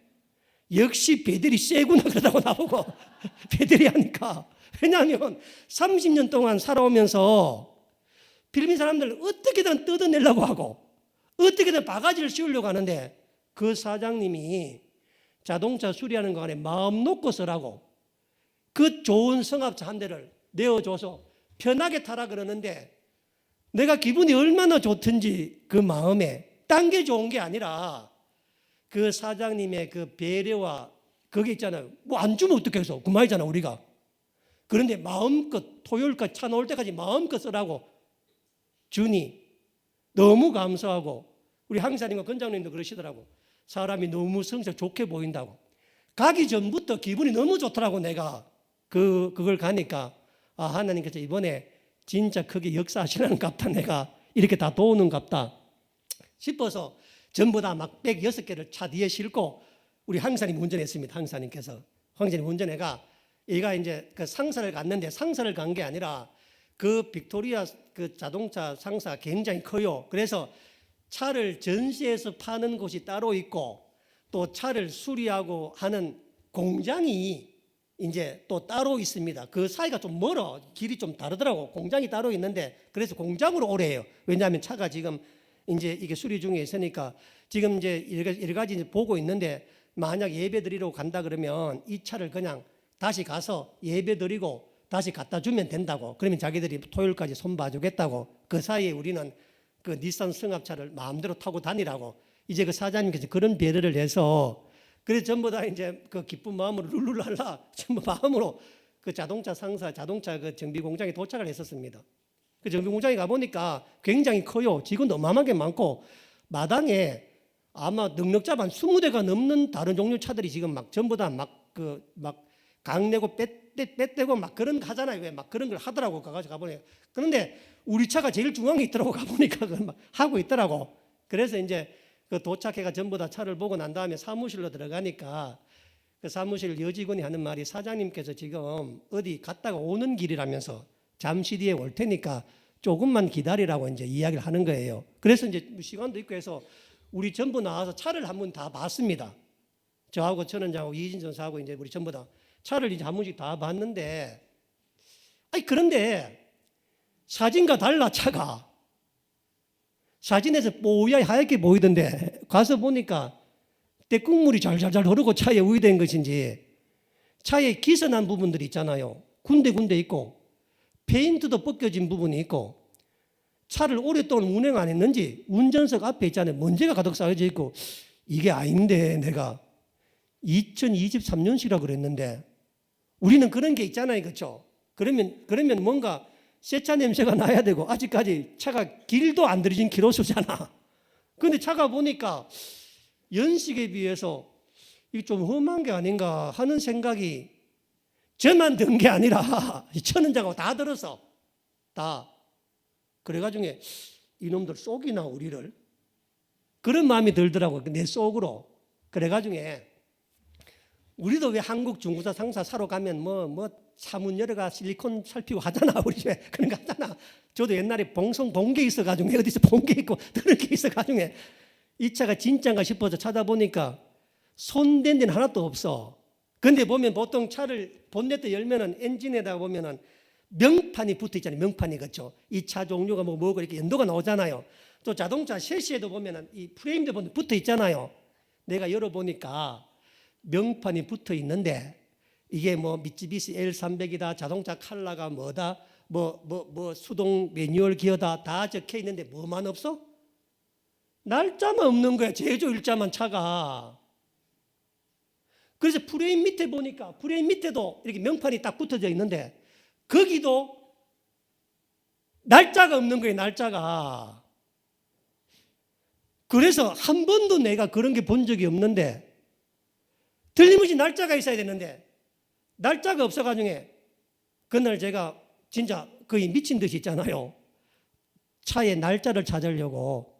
역시 배들이 세구나 그러다고 나보고 배들이 하니까. 왜냐하면 30년 동안 살아오면서 필리핀 사람들 어떻게든 뜯어내려고 하고 어떻게든 바가지를 씌우려고 하는데 그 사장님이 자동차 수리하는 거 안에 마음 놓고 쓰라고 그 좋은 승합차 한 대를 내어줘서 편하게 타라 그러는데 내가 기분이 얼마나 좋든지 그 마음에 딴 게 좋은 게 아니라 그 사장님의 그 배려와 그게 있잖아요. 뭐 안 주면 어떡해서 그 말이잖아 우리가. 그런데 마음껏 토요일까지 차 나올 때까지 마음껏 쓰라고 주니 너무 감사하고 우리 항사님과 권장님도 그러시더라고. 사람이 너무 성격 좋게 보인다고. 가기 전부터 기분이 너무 좋더라고. 내가 그걸 가니까 아 하나님께서 이번에 진짜 크게 역사하시는 갑다. 내가 이렇게 다 도우는 갑다 싶어서 전부 다 막 106개를 차 뒤에 싣고 우리 항사님 운전했습니다. 항사님께서 황사님 운전해가 얘가 이제 그 상사를 갔는데 상사를 간 게 아니라 그 빅토리아 그 자동차 상사 굉장히 커요. 그래서 차를 전시해서 파는 곳이 따로 있고 또 차를 수리하고 하는 공장이 이제 또 따로 있습니다. 그 사이가 좀 멀어. 길이 좀 다르더라고. 공장이 따로 있는데 그래서 공장으로 오래요. 왜냐하면 차가 지금 이제 이게 수리 중에 있으니까 지금 이제 여러 가지 이제 보고 있는데 만약 예배 드리러 간다 그러면 이 차를 그냥 다시 가서 예배 드리고 다시 갖다 주면 된다고. 그러면 자기들이 토요일까지 손 봐주겠다고. 그 사이에 우리는 그 닛산 승합차를 마음대로 타고 다니라고. 이제 그 사장님께서 그런 배려를 해서 그래서 전부 다 이제 그 기쁜 마음으로 룰루랄라 전부 마음으로 그 자동차 상사, 자동차 그 정비 공장에 도착을 했었습니다. 그 정비 공장에 가보니까 굉장히 커요. 직원도 어마어마하게 많고 마당에 아마 능력자만 20대가 넘는 다른 종류 차들이 지금 막 전부 다 막 강내고 빼떼고 막 그런 거 하잖아요. 왜 막 그런 걸 하더라고. 가보니까. 그런데 우리 차가 제일 중앙에 있더라고. 가보니까 그걸 막 하고 있더라고. 그래서 이제 그 도착해가 전부 다 차를 보고 난 다음에 사무실로 들어가니까 그 사무실 여직원이 하는 말이 사장님께서 지금 어디 갔다가 오는 길이라면서 잠시 뒤에 올 테니까 조금만 기다리라고 이제 이야기를 하는 거예요. 그래서 이제 시간도 있고 해서 우리 전부 나와서 차를 한번 다 봤습니다. 저하고 천원장하고 이진 전사하고 이제 우리 전부 다 차를 이제 한 번씩 다 봤는데, 아니 그런데 사진과 달라 차가. 사진에서 뽀얗게 하얗게 보이던데 가서 보니까 때국물이 잘잘잘 흐르고 차에 우유된 것인지 차에 기스난 부분들이 있잖아요. 군데군데 있고 페인트도 벗겨진 부분이 있고 차를 오랫동안 운행 안 했는지 운전석 앞에 있잖아요. 먼지가 가득 쌓여져 있고 이게 아닌데 내가 2023년식이라고 그랬는데 우리는 그런 게 있잖아요. 그렇죠? 그러면 뭔가 새 차 냄새가 나야 되고 아직까지 차가 길도 안 들여진 키로수잖아. 그런데 차가 보니까 연식에 비해서 이게 좀 험한 게 아닌가 하는 생각이 저만 든 게 아니라 천원장하고 다 들어서 다 그래가지고 이놈들 속이나 우리를 그런 마음이 들더라고. 내 속으로. 그래가지고 우리도 왜 한국 중고차 상사 사러 가면 뭐 차문 열어가 실리콘 살피고 하잖아. 우리 왜 그런 거 하잖아. 저도 옛날에 봉송 본 게 있어가지고 어디서 본 게 있고 들은 게 있어가지고 이 차가 진짜인가 싶어서 찾아보니까 손댄 데는 하나도 없어. 근데 보면 보통 차를 본네트 열면은 엔진에다가 보면은 명판이 붙어 있잖아요. 명판이. 그렇죠. 이 차 종류가 뭐고 이렇게 연도가 나오잖아요. 또 자동차 셰시에도 보면은 이 프레임도 붙어 있잖아요. 내가 열어보니까 명판이 붙어 있는데 이게 뭐 미쓰비시 L300이다, 자동차 칼라가 뭐다, 뭐 수동 매뉴얼 기어다 다 적혀 있는데 뭐만 없어? 날짜만 없는 거야. 제조 일자만 차가. 그래서 프레임 밑에 보니까 프레임 밑에도 이렇게 명판이 딱 붙어져 있는데 거기도 날짜가 없는 거예요. 날짜가. 그래서 한 번도 내가 그런 게 본 적이 없는데 틀림없이 날짜가 있어야 되는데 날짜가 없어가지고 그날 제가 진짜 거의 미친 듯이 있잖아요. 차에 날짜를 찾으려고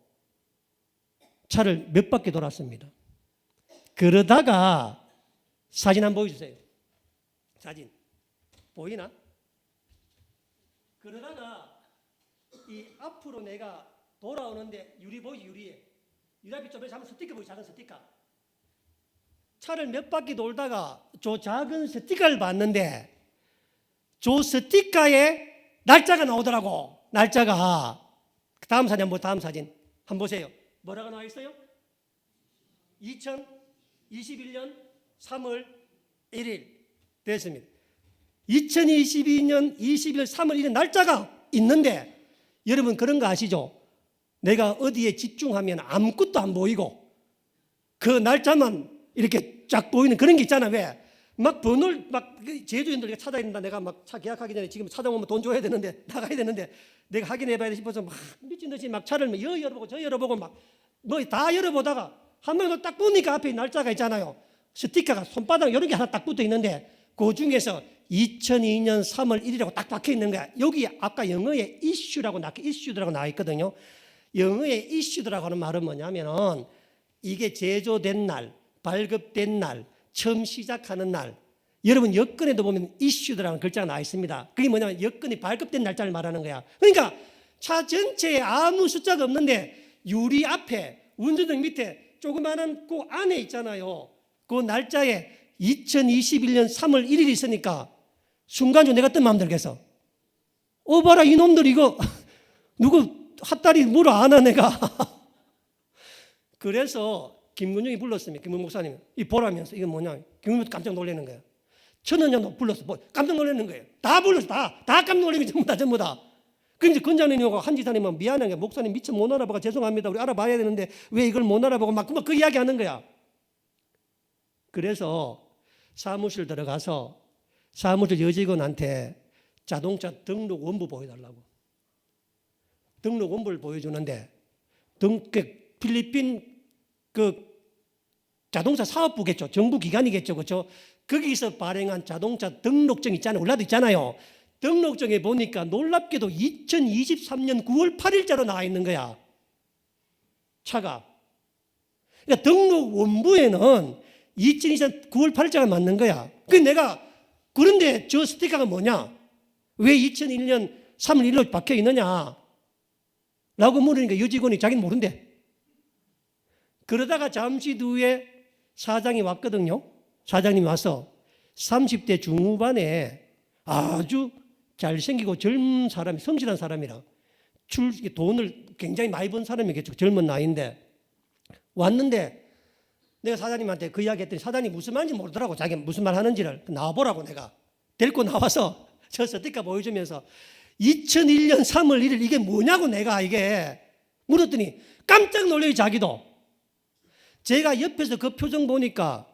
차를 몇 바퀴 돌았습니다. 그러다가 사진 한번 보여주세요. 사진 보이나? 그러다가 이 앞으로 내가 돌아오는데 유리 보이지? 유리 앞에 좀 한번 스티커 보이지? 작은 스티커. 차를 몇 바퀴 돌다가 저 작은 스티커를 봤는데 저 스티커에 날짜가 나오더라고. 날짜가. 다음 사진 한번 보세요. 뭐라고 나와 있어요? 2021년 3월 1일 됐습니다. 2022년 21일 3월 1일 날짜가 있는데 여러분 그런 거 아시죠? 내가 어디에 집중하면 아무것도 안 보이고 그 날짜만 이렇게 쫙 보이는 그런 게 있잖아. 왜? 막 번호를 막 제주인들 찾아야 된다. 내가 막 차 계약하기 전에 지금 찾아오면 돈 줘야 되는데 나가야 되는데 내가 확인해 봐야 돼 싶어서 막 미친 듯이 막 차를 여 열어보고 저 열어보고 막 뭐 다 열어보다가 한 번 딱 보니까 앞에 날짜가 있잖아요. 스티커가 손바닥 이런 게 하나 딱 붙어 있는데 그 중에서 2002년 3월 1일이라고 딱 박혀 있는 거야. 여기 아까 영어에 issue라고 나와 있거든요. 영어에 issued라고 하는 말은 뭐냐면은 이게 제조된 날, 발급된 날, 처음 시작하는 날. 여러분 여권에도 보면 issued라는 글자가 나와 있습니다. 그게 뭐냐면 여권이 발급된 날짜를 말하는 거야. 그러니까 차 전체에 아무 숫자가 없는데 유리 앞에 운전석 밑에 조그마한 그 안에 있잖아요. 그 날짜에 2021년 3월 1일이 있으니까 순간적으로 내가 어떤 마음 들겠어? 봐라 이놈들 이거 누구 핫다리 물어 안 하 내가. 그래서 김근중이 불렀습니다. 김근 목사님 이 보라면서 이건 뭐냐? 김근중 깜짝 놀라는 거예요. 천원장도 불렀어. 깜짝 놀라는 거예요. 다 불렀어. 다 깜짝 놀라면 전부 다. 그런데 권장님하고 한지사님은 미안한 게 목사님 미처 못 알아보고 죄송합니다. 우리 알아봐야 되는데 왜 이걸 못 알아보고 막 그 이야기 하는 거야. 그래서 사무실 들어가서 사무실 여직원한테 자동차 등록 원부 보여달라고. 등록 원부를 보여주는데 필리핀 그 자동차 사업부겠죠. 정부 기관이겠죠. 그렇죠? 거기서 발행한 자동차 등록증 있잖아요. 올라도 있잖아요. 등록증에 보니까 놀랍게도 2023년 9월 8일자로 나와 있는 거야. 차가. 그러니까 등록 원부에는 2023년 9월 8일자가 맞는 거야. 그런데 저 스티커가 뭐냐? 왜 2001년 3월 1일로 박혀 있느냐? 라고 물으니까 여직원이 자기는 모른대. 그러다가 잠시 뒤에 사장이 왔거든요. 사장님이 와서 30대 중후반에 아주 잘생기고 젊은 사람이, 성실한 사람이라 돈을 굉장히 많이 번 사람이겠죠. 젊은 나이인데 왔는데 내가 사장님한테 그 이야기 했더니 사장님이 무슨 말인지 모르더라고. 자기가 무슨 말 하는지를 나와보라고 내가 데리고 나와서 저 스티커 보여주면서 2001년 3월 1일 이게 뭐냐고 내가 이게 물었더니 깜짝 놀래요. 자기도. 제가 옆에서 그 표정 보니까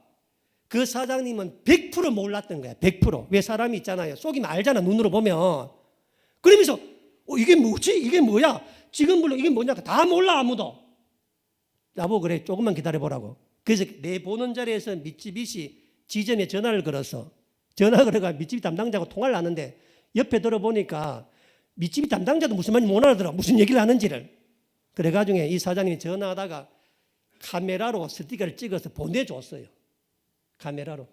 그 사장님은 100% 몰랐던 거야. 100%. 왜 사람이 있잖아요. 속이면 알잖아. 눈으로 보면. 그러면서 이게 뭐지? 이게 뭐야? 지금 물론 이게 뭐냐? 다 몰라 아무도. 나보고 그래. 조금만 기다려보라고. 그래서 내 보는 자리에서 미쯔비시 지점에 전화를 걸어서 전화 걸어가 미쯔비시 담당자하고 통화를 하는데 옆에 들어보니까 미쯔비시 담당자도 무슨 말인지 못 알아들어. 무슨 얘기를 하는지를. 그래가지고 이 사장님이 전화하다가 카메라로 스티커를 찍어서 보내줬어요. 카메라로.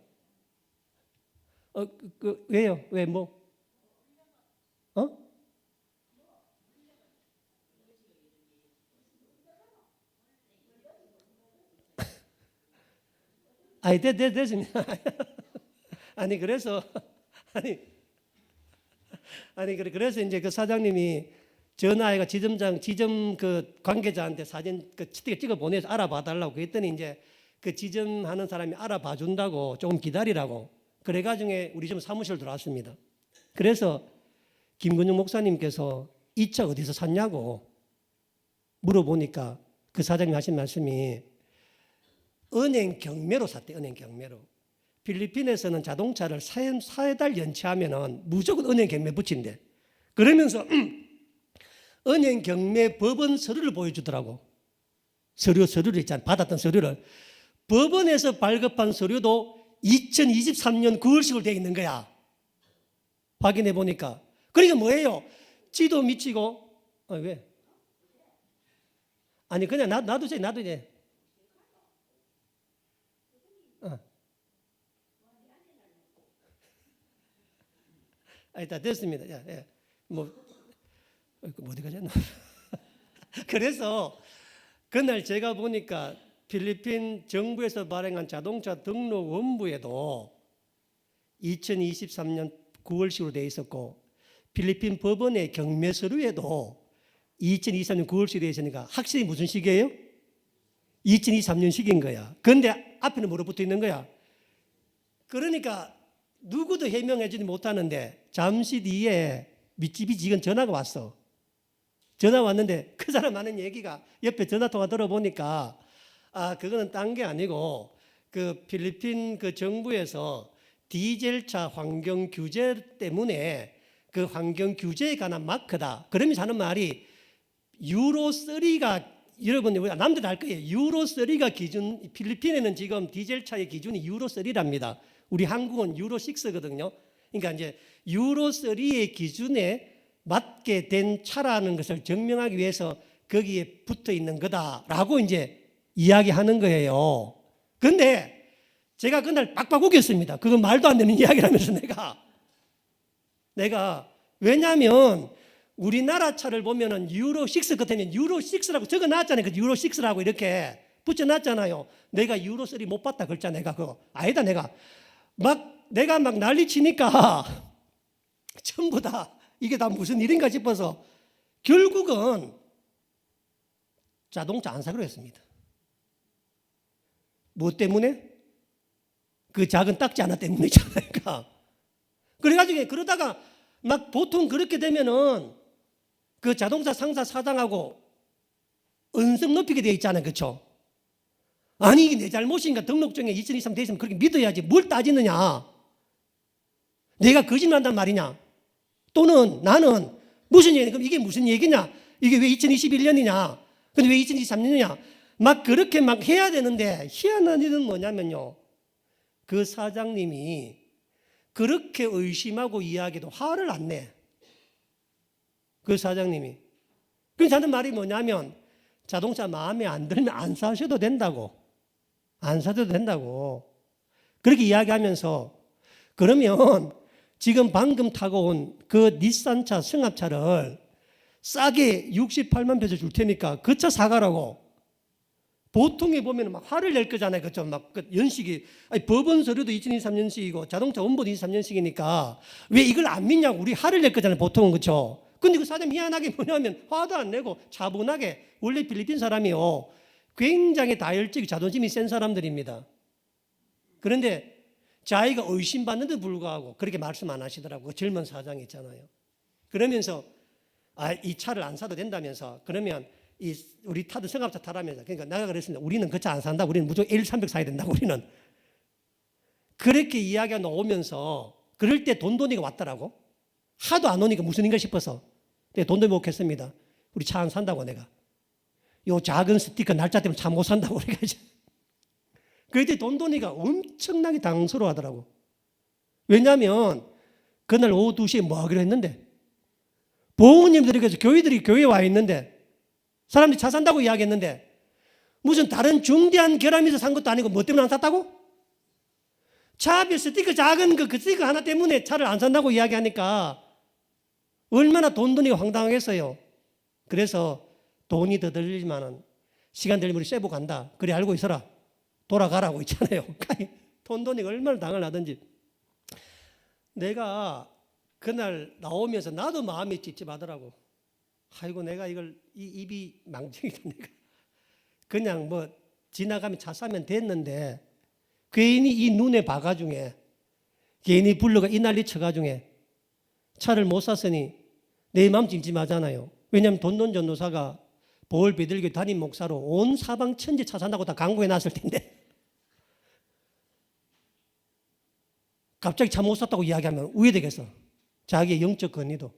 왜요? 왜 뭐? 아니, 됐습니다. 아니, 그래서 그래서 이제 그 사장님이 전화해가 지점 그 관계자한테 사진 그 스티커 찍어 보내서 알아봐 달라고 그랬더니 이제 그 지점하는 사람이 알아봐 준다고 조금 기다리라고. 그래가지고 우리 집 사무실 들어왔습니다. 그래서 김근중 목사님께서 이 차 어디서 샀냐고 물어보니까 그 사장님 하신 말씀이 은행 경매로 샀대. 은행 경매로. 필리핀에서는 자동차를 4달 연체하면은 무조건 은행 경매 붙인대. 그러면서 은행 경매 법원 서류를 보여주더라고. 서류를 있잖아. 받았던 서류를. 법원에서 발급한 서류도 2023년 9월식으로 되어 있는 거야. 확인해 보니까. 그러니까 뭐예요? 지도 미치고, 왜? 아니, 그냥 놔두지. 일단 됐습니다. 예. 어디 가셨나? 그래서 그날 제가 보니까 필리핀 정부에서 발행한 자동차 등록 원부에도 2023년 9월식으로 되어 있었고 필리핀 법원의 경매 서류에도 2023년 9월식으로 되어 있으니까 확실히 무슨 시기예요? 2023년식인 거야. 그런데 앞에는 뭐로 붙어 있는 거야? 그러니까 누구도 해명해주지 못하는데 잠시 뒤에 미쯔비시 직원 전화가 왔어. 전화 왔는데 그 사람 하는 얘기가 옆에 전화통화 들어보니까 그거는 딴 게 아니고 그 필리핀 그 정부에서 디젤차 환경 규제 때문에 그 환경 규제에 관한 마크다. 그러면서 하는 말이 유로3가 여러분 남들 알 거예요. 유로3가 기준 필리핀에는 지금 디젤차의 기준이 유로3랍니다. 우리 한국은 유로6거든요. 그러니까 이제 유로3의 기준에 맞게 된 차라는 것을 증명하기 위해서 거기에 붙어 있는 거다라고 이제 이야기하는 거예요. 그런데 제가 그날 빡빡 우겼습니다. 그건 말도 안 되는 이야기라면서 내가 왜냐하면 우리나라 차를 보면은 유로6 같으면 유로6라고 적어 놨잖아요. 그 유로6라고 이렇게 붙여 놨잖아요. 내가 유로3 못 봤다 글자 내가 그거 아니다 내가 막 난리 치니까 전부 다 이게 다 무슨 일인가 싶어서 결국은 자동차 안 사기로 했습니다. 뭐 때문에? 그 작은 딱지 하나 때문이잖아요. 그래가지고 그러다가 막 보통 그렇게 되면은 그 자동차 상사 사장하고 언성 높이게 되어 있잖아요. 그렇죠? 아니 이게 내 잘못인가 등록증에 2023 돼 있으면 그렇게 믿어야지 뭘 따지느냐. 내가 거짓말한단 말이냐. 또는 나는 무슨 얘기, 그럼 이게 무슨 얘기냐. 이게 왜 2021년이냐. 근데 왜 2023년이냐. 막 그렇게 막 해야 되는데 희한한 일은 뭐냐면요. 그 사장님이 그렇게 의심하고 이야기해도 화를 안 내. 그 사장님이. 그래서 하는 말이 뭐냐면 자동차 마음에 안 들면 안 사셔도 된다고. 안 사도 된다고. 그렇게 이야기하면서 그러면 지금 방금 타고 온 그 닛산차 승합차를 싸게 68만 페소 줄 테니까 그 차 사가라고. 보통에 보면 막 화를 낼 거잖아요. 그죠? 막 연식이, 아니, 법원 서류도 2023년식이고 자동차 원본도 23년식이니까 왜 이걸 안 믿냐고 우리 화를 낼 거잖아요. 보통은. 그렇죠? 근데 그 사람 희한하게 뭐냐면 화도 안 내고 차분하게, 원래 필리핀 사람이요. 굉장히 다혈질이 자존심이 센 사람들입니다. 그런데 자기가 의심받는데도 불구하고 그렇게 말씀 안 하시더라고요. 그 젊은 사장이 있잖아요. 그러면서 이 차를 안 사도 된다면서 그러면 우리 타던 승합차 타라면서. 그러니까 내가 그랬습니다. 우리는 그 차 안 산다. 우리는 무조건 L300 사야 된다. 우리는. 그렇게 이야기가 나오면서 그럴 때 돈돈이가 왔더라고. 하도 안 오니까 무슨 인가 싶어서. 근데 돈돈이 못 했습니다. 우리 차 안 산다고 내가. 요 작은 스티커 날짜 때문에 차 못 산다고 그래가지고. 그때 돈돈이가 엄청나게 당스러워하더라고. 왜냐하면 그날 오후 2시에 뭐 하기로 했는데 부모님들이 그래서 교회들이 교회에 와 있는데 사람들이 차 산다고 이야기했는데 무슨 다른 중대한 결함에서 산 것도 아니고 뭐 때문에 안 샀다고? 차 앞에 스티커 작은 그 스티커 하나 때문에 차를 안 산다고 이야기하니까 얼마나 돈돈이가 황당하겠어요. 그래서 돈이 더 들리지만은 시간 되면 우리 세부 간다. 그래 알고 있어라. 돌아가라고 있잖아요. 돈돈이가 얼마나 당을 하든지. 내가 그날 나오면서 나도 마음이 찝찝하더라고. 아이고 내가 이걸 입이 망정이다. 내가 그냥 뭐 지나가면 차 사면 됐는데 괜히 이 눈에 박아 중에 괜히 불러가 이 난리 쳐가 중에 차를 못 샀으니 내 마음 찜찜하잖아요. 왜냐하면 돈돈 전도사가 보월 비둘기 담임 목사로 온 사방 천지 차 산다고 다 강구해 놨을 텐데 갑자기 차 못 샀다고 이야기하면 우회되겠어. 자기의 영적 권위도.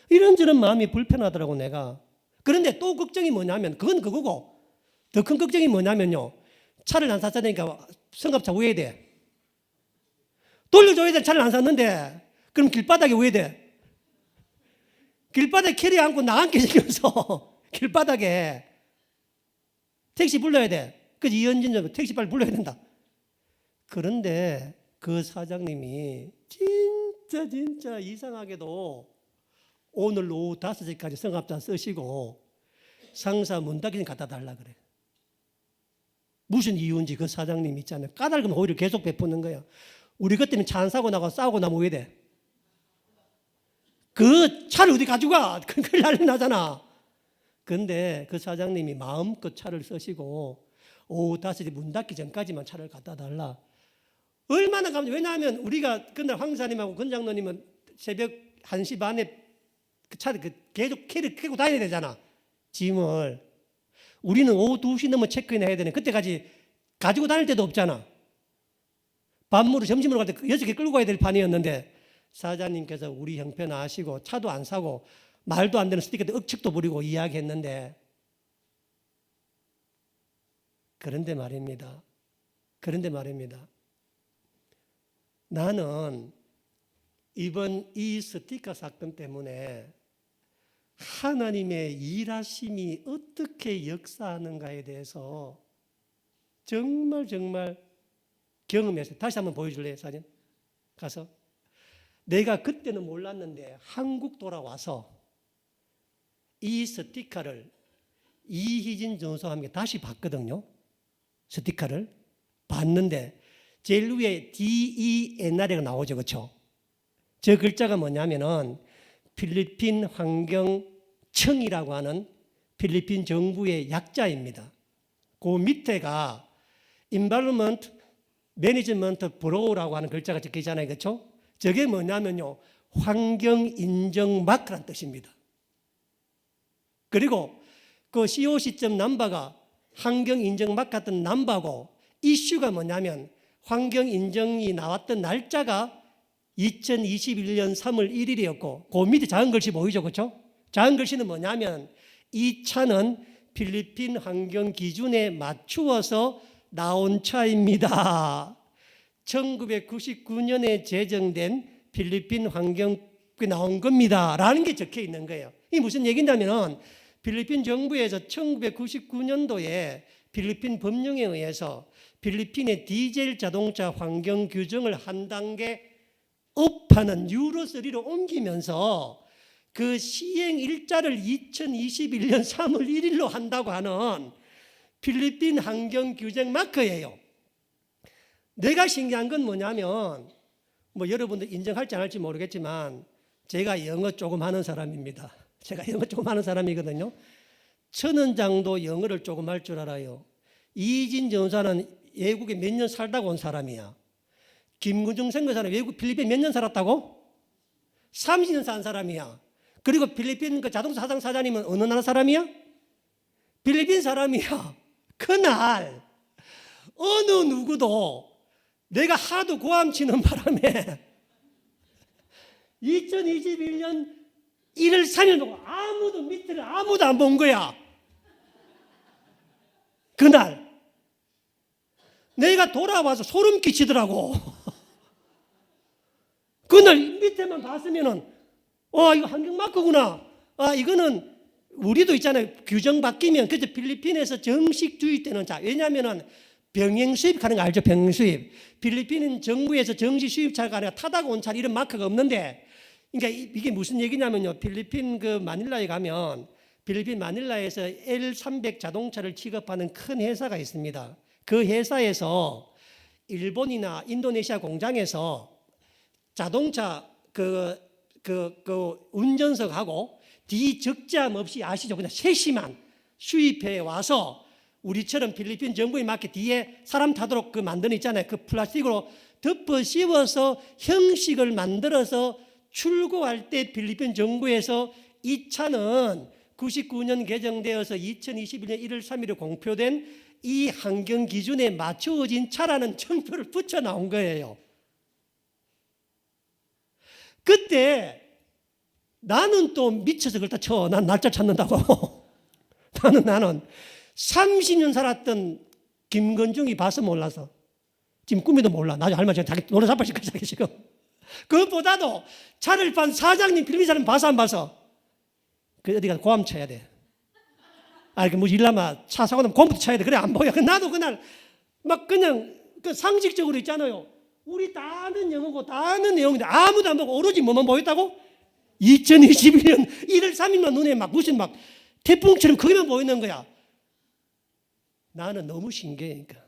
이런저런 마음이 불편하더라고 내가. 그런데 또 걱정이 뭐냐면 그건 그거고 더 큰 걱정이 뭐냐면요. 차를 안 샀다니까 승합차 우회돼. 돌려줘야 돼. 차를 안 샀는데 그럼 길바닥에 우회돼. 길바닥에 캐리 안고 나앉게 생겨서 길바닥에 택시 불러야 돼. 그래서 이현진 좀 택시 빨리 불러야 된다. 그런데 그 사장님이 진짜 이상하게도 오늘 오후 5시까지 승합차 쓰시고 상사 문 닫기 전에 갖다 달라 그래. 무슨 이유인지 그 사장님 있잖아요. 까닭은 오히려 계속 베푸는 거야. 우리 그때는 차 안 사고 나가 싸우고 나면 왜 돼? 그 차를 어디 가지고 가? 큰일 난리 나잖아. 근데 그 사장님이 마음껏 차를 쓰시고 오후 5시 문 닫기 전까지만 차를 갖다 달라. 얼마나 감사. 왜냐하면 우리가 그날 황사님하고 권장로님은 새벽 1시 반에 그 차를 계속 캐리 끌고 다녀야 되잖아. 짐을. 우리는 오후 2시 넘어 체크인 해야 되네. 그때까지 가지고 다닐 데도 없잖아. 밤으로 점심으로 갈 때 6개 끌고 가야 될 판이었는데 사장님께서 우리 형편 아시고 차도 안 사고 말도 안 되는 스티커도 억측도 부리고 이야기했는데 그런데 말입니다. 나는 이번 이 스티커 사건 때문에 하나님의 일하심이 어떻게 역사하는가에 대해서 정말 경험했어요. 다시 한번 보여줄래요, 사진? 가서. 내가 그때는 몰랐는데 한국 돌아와서 이 스티커를 이희진 전사와 함께 다시 봤거든요. 스티커를 봤는데 제일 위에 DENR가 나오죠. 그렇죠? 저 글자가 뭐냐면은 필리핀 환경청이라고 하는 필리핀 정부의 약자입니다. 그 밑에가 Environment Management Bureau라고 하는 글자가 적혀 있잖아요. 그렇죠? 저게 뭐냐면요, 환경 인정 마크란 뜻입니다. 그리고 그 COC 넘버가 환경 인정 마크 같은 넘버고, 이슈가 뭐냐면 환경 인정이 나왔던 날짜가 2021년 3월 1일이었고, 그 밑에 작은 글씨 보이죠? 그렇죠? 작은 글씨는 뭐냐면 이 차는 필리핀 환경 기준에 맞추어서 나온 차입니다. 1999년에 제정된 필리핀 환경에 나온 겁니다 라는 게 적혀 있는 거예요. 이게 무슨 얘기냐면 필리핀 정부에서 1999년도에 필리핀 법령에 의해서 필리핀의 디젤 자동차 환경 규정을 한 단계 업하는 유로3로 옮기면서 그 시행 일자를 2021년 3월 1일로 한다고 하는 필리핀 환경 규정 마크예요. 내가 신기한 건 뭐냐면, 뭐 여러분들 인정할지 안 할지 모르겠지만 제가 영어 조금 하는 사람입니다. 제가 영어 조금 하는 사람이거든요. 천원장도 영어를 조금 할 줄 알아요. 이진 전사는 외국에 몇 년 살다가 온 사람이야. 김근중 선교사는 외국 필리핀 몇 년 살았다고? 30년 산 사람이야. 그리고 필리핀 그 자동차 사장 사장님은 어느 나라 사람이야? 필리핀 사람이야. 그날 어느 누구도 내가 하도 고함치는 바람에 2021년 1월 3일 보고 아무도 밑을 아무도 안 본 거야. 그날 내가 돌아와서 소름 끼치더라고. 그날 밑에만 봤으면은 이거 환경 마크구나. 이거는 우리도 있잖아요. 규정 바뀌면 그저 필리핀에서 정식 주입되는 차. 왜냐하면은 병행 수입하는 거 알죠? 병행 수입. 필리핀 정부에서 정식 수입차가 아니라 타다가 온 차 이런 마크가 없는데, 그러니까 이게 무슨 얘기냐면요. 필리핀 그 마닐라에 가면 필리핀 마닐라에서 L300 자동차를 취급하는 큰 회사가 있습니다. 그 회사에서 일본이나 인도네시아 공장에서 자동차 그 운전석하고 뒤 적재함 없이, 아시죠? 그냥 세심한 수입해 와서 우리처럼 필리핀 정부에 맞게 뒤에 사람 타도록 그 만드는 있잖아요. 그 플라스틱으로 덮어 씌워서 형식을 만들어서 출고할 때 필리핀 정부에서 이 차는 99년 개정되어서 2021년 1월 3일에 공표된 이 환경 기준에 맞추어진 차라는 정표를 붙여 나온 거예요. 그때 나는 또 미쳐서 그걸 다 쳐. 난 날짜 찾는다고. 나는 30년 살았던 김건중이 봐서 몰라서, 지금 꿈에도 몰라. 나중에 할머니 자기 노래 잡아실 거야 지금. 그것보다도 차를 판 사장님 필리핀 사람 봐서 안 봐서, 그 어디 가서 고함 쳐야 돼. 뭐 일라마 차 사고 나면 고함부터 쳐야 돼. 그래 안 보여. 나도 그날 막 그냥 그 상식적으로 있잖아요. 우리 다 아는 영어고 다 아는 내용인데 아무도 안 보고 오로지 뭐만 보였다고? 2021년 1월 3일만 눈에 막 무슨 막 태풍처럼 그게만 보이는 거야. 나는 너무 신기하니까.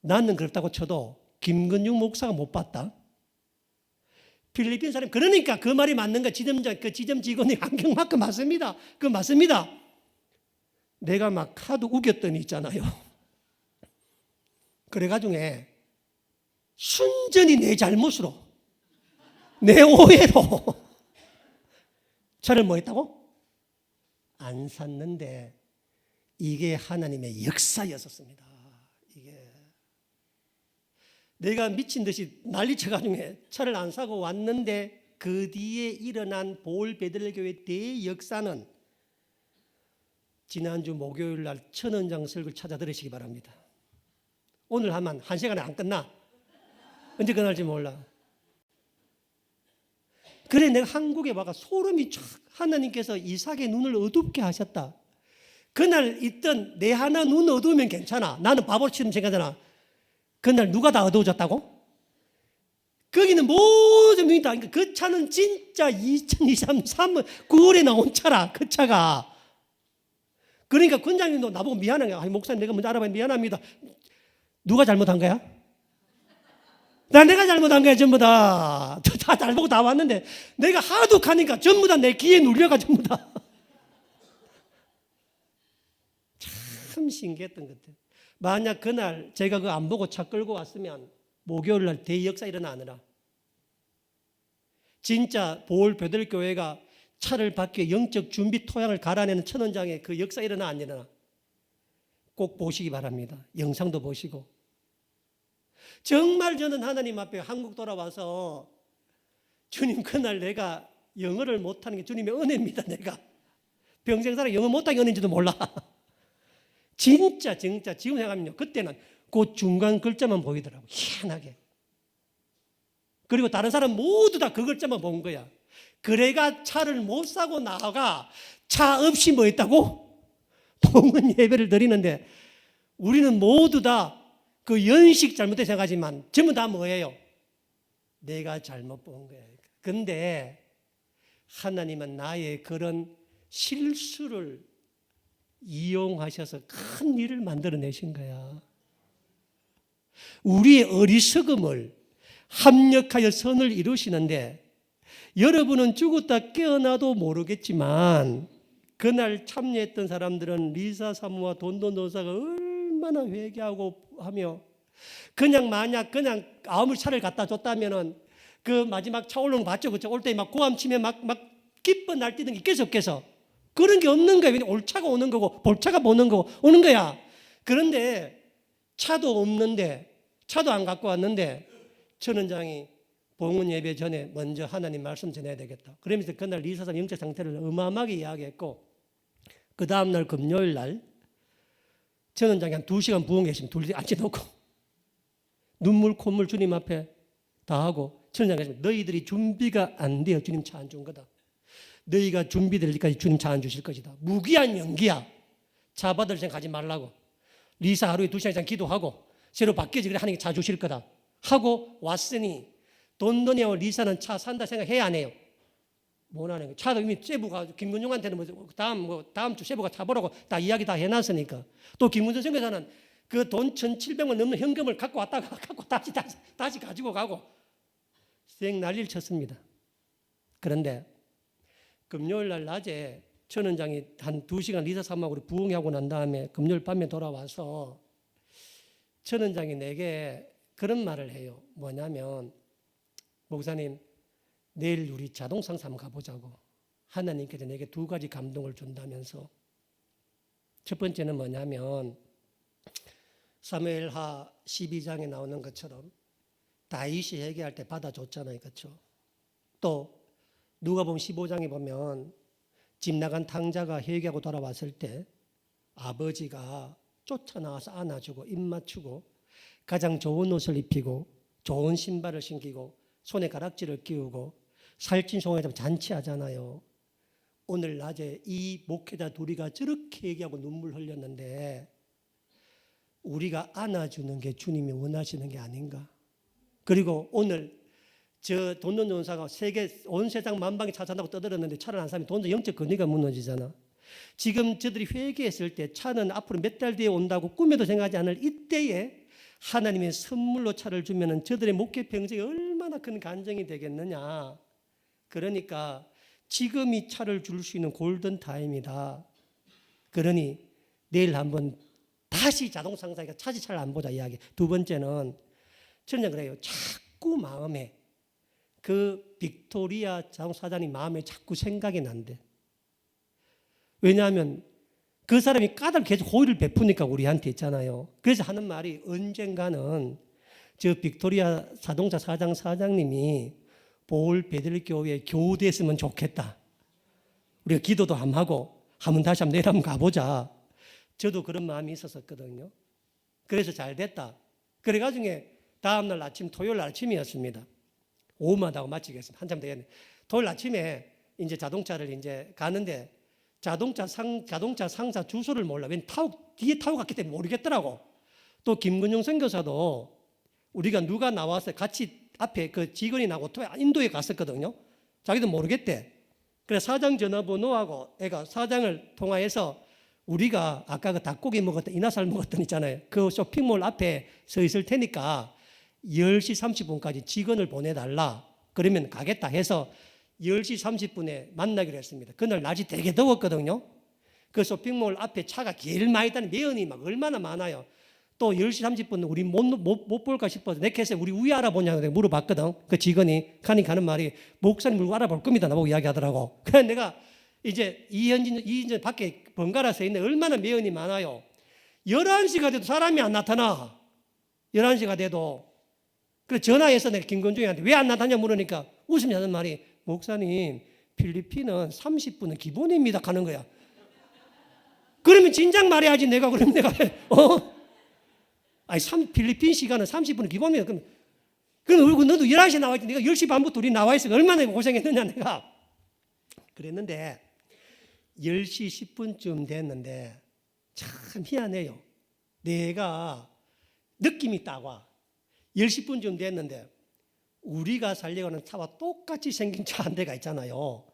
나는 그렇다고 쳐도 김근중 목사가 못 봤다. 필리핀 사람, 그러니까 그 말이 맞는 거야. 지점 직원이 안경마크 맞습니다. 그거 맞습니다. 내가 막 하도 우겼더니 있잖아요. 그래가지고 순전히 내 잘못으로, 내 오해로 차를 뭐 했다고? 안 샀는데 이게 하나님의 역사였었습니다. 이게 내가 미친 듯이 난리쳐가지고 차를 안 사고 왔는데 그 뒤에 일어난 보울 베들레교회 대역사는 지난주 목요일 날 천원장 설교를 찾아 들으시기 바랍니다. 오늘 하면 1시간에 안 끝나. 언제 끝날지 몰라. 그래 내가 한국에 와가 소름이 쫙, 하나님께서 이삭의 눈을 어둡게 하셨다. 그날 있던 내 하나 눈 어두우면 괜찮아. 나는 바보처럼 생각하잖아. 그날 누가 다 어두워졌다고? 거기는 모든 눈이 다. 그러니까 그 차는 진짜 2023년 9월에 나온 차라. 그 차가. 그러니까 권장님도 나보고 미안한 거야. 목사님 내가 먼저 알아봐야 미안합니다. 누가 잘못한 거야? 내가 잘못한 거야. 전부 다 잘 보고 다 왔는데 내가 하도 가니까 전부 다 내 귀에 눌려가 전부 다. 참 신기했던 것 같아요. 만약 그날 제가 그거 안 보고 차 끌고 왔으면 목요일 날 대역사 일어나느라 진짜 보울 베들교회가 차를 받기 위해 영적 준비 토양을 갈아내는 천원장의 그 역사 일어나 안 일어나? 꼭 보시기 바랍니다. 영상도 보시고. 정말 저는 하나님 앞에 한국 돌아와서 주님 그날 내가 영어를 못하는 게 주님의 은혜입니다. 내가 평생 살아 영어 못하는 게 은혜인지도 몰라. 진짜 지금 생각하면요. 그때는 그 중간 글자만 보이더라고. 희한하게. 그리고 다른 사람 모두 다 그 글자만 본 거야. 그래가 차를 못 사고 나가 차 없이 뭐 했다고? 봉헌 예배를 드리는데 우리는 모두 다 그 연식 잘못된 생각하지만 전부 다 뭐예요? 내가 잘못 본 거야. 근데 하나님은 나의 그런 실수를 이용하셔서 큰 일을 만들어내신 거야. 우리의 어리석음을 합력하여 선을 이루시는데 여러분은 죽었다 깨어나도 모르겠지만 그날 참여했던 사람들은 리사 사모와 돈돈 노사가 얼마나 회개하고 하며 그냥 만약 그냥 아무 차를 갖다 줬다면은 그 마지막 차 올라오는 거 봤죠? 그쵸? 올 때 막 고함 치며 막 기쁜 날뛰는 게 있겠어 없겠어? 그런 게 없는 거예요. 왜냐면 올 차가 오는 거고 볼차가 보는 거고 오는 거야. 그런데 차도 없는데 차도 안 갖고 왔는데 천원장이 봉헌 예배 전에 먼저 하나님 말씀 전해야 되겠다. 그러면서 그날 리사사 영적 상태를 어마어마하게 이야기했고 그 다음날 금요일 날 천원장이 한 2시간 부흥했습니다. 둘이 앉혀놓고 눈물 콧물 주님 앞에 다 하고 천원장이 했습니다. 너희들이 준비가 안 되어 주님 차 안 준 거다. 너희가 준비될 때까지 주님 차 안 주실 것이다. 무기한 연기야. 차 받을 생각하지 말라고. 리사 하루에 2시간 이상 기도하고 새로 바뀌어지 그래 하나님께 차 주실 거다 하고 왔으니 돈돈이하고 리사는 차 산다 생각해야 안 해요? 못 하는 거예요. 차도 이미 세부가 김근종한테는 다음 주 세부가 차 보라고 다 이야기 다 해놨으니까. 또 김근종 선교사는 그 돈 1,700만 넘는 현금을 갖고 왔다가 갖고 다시 가지고 가고 쌩 난리를 쳤습니다. 그런데 금요일 날 낮에 천원장이 한 2시간 리사 사모하고 부흥하고 난 다음에 금요일 밤에 돌아와서 천원장이 내게 그런 말을 해요. 뭐냐면 목사님 내일 우리 자동상사 한번 가보자고. 하나님께서 내게 2가지 감동을 준다면서. 첫 번째는 뭐냐면 사무엘하 12장에 나오는 것처럼 다윗이 회개할 때 받아줬잖아요. 그렇죠? 또 누가복음 15장에 보면 집 나간 탕자가 회개하고 돌아왔을 때 아버지가 쫓아나와서 안아주고 입 맞추고 가장 좋은 옷을 입히고 좋은 신발을 신기고 손에 가락지를 끼우고 살찐 송아지 잔치하잖아요. 오늘 낮에 이 목회자 둘이가 저렇게 얘기하고 눈물 흘렸는데 우리가 안아주는 게 주님이 원하시는 게 아닌가. 그리고 오늘 저 돈돈 전사가 온 세상 만방에 차 산다고 떠들었는데 차를 안 사면 돈도 영적 권위가 무너지잖아. 지금 저들이 회개했을 때 차는 앞으로 몇 달 뒤에 온다고 꿈에도 생각하지 않을 이때에 하나님의 선물로 차를 주면은 저들의 목회 평생에 얼마나 큰 간증이 되겠느냐. 그러니까 지금 이 차를 줄 수 있는 골든 타임이다. 그러니 내일 한번 다시 자동상사니까 차지 차를 안 보자 이야기. 두 번째는 저는 그래요. 자꾸 마음에 그 빅토리아 자동사장님 마음에 자꾸 생각이 난대. 왜냐하면 그 사람이 까닭 계속 호의를 베푸니까 우리한테 있잖아요. 그래서 하는 말이 언젠가는 저 빅토리아 자동차 사장님이 보울 베들교회 교우됐으면 좋겠다. 우리가 기도도 한번 하고 한번 다시 한번 내일 한번 가보자. 저도 그런 마음이 있었거든요. 그래서 잘 됐다. 그래가지고 다음날 아침 토요일 날 아침이었습니다. 오후마다 하고 마치겠습니다. 한참 되겠네. 토요일 아침에 이제 자동차를 이제 가는데 자동차 상사 주소를 몰라. 왠 뒤에 타고 갔기 때문에 모르겠더라고. 또 김근용 선교사도 우리가 누가 나와서 같이 앞에 그 직원이 나고 오토바이 인도에 갔었거든요. 자기도 모르겠대. 그래서 사장 전화번호하고 애가 사장을 통화해서 우리가 아까 그 닭고기 먹었던 이나살 먹었던 있잖아요. 그 쇼핑몰 앞에 서 있을 테니까 10시 30분까지 직원을 보내달라. 그러면 가겠다 해서 10시 30분에 만나기로 했습니다. 그날 날씨 되게 더웠거든요. 그 쇼핑몰 앞에 차가 제일 많이 다니는 매연이 막 얼마나 많아요. 또 10시 30분 우리 못 볼까 싶어서 내캐서 우리 우리 알아보냐고 내가 물어봤거든. 그 직원이 가는 말이 목사님 우리 알아볼 겁니다. 나보고 이야기하더라고. 그래서 내가 이제 이현진 밖에 번갈아 서 있는데 얼마나 매연이 많아요. 11시가 돼도 사람이 안 나타나. 11시가 돼도. 그래서 전화해서 내가 김건중이한테 왜 안 나타나냐 물으니까 웃으면서 하는 말이 목사님 필리핀은 30분은 기본입니다 하는 거야. 그러면 진작 말해야지 내가 그러면 내가 아니 필리핀 시간은 30분은 기본입니다. 그럼 너도 11시에 나와 있지. 내가 10시 반부터 우리 나와 있어. 얼마나 고생했느냐 내가. 그랬는데 10시 10분쯤 됐는데 참 희한해요. 내가 느낌이 딱 와. 10시 10분쯤 됐는데 우리가 살려고 하는 차와 똑같이 생긴 차 한 대가 있잖아요.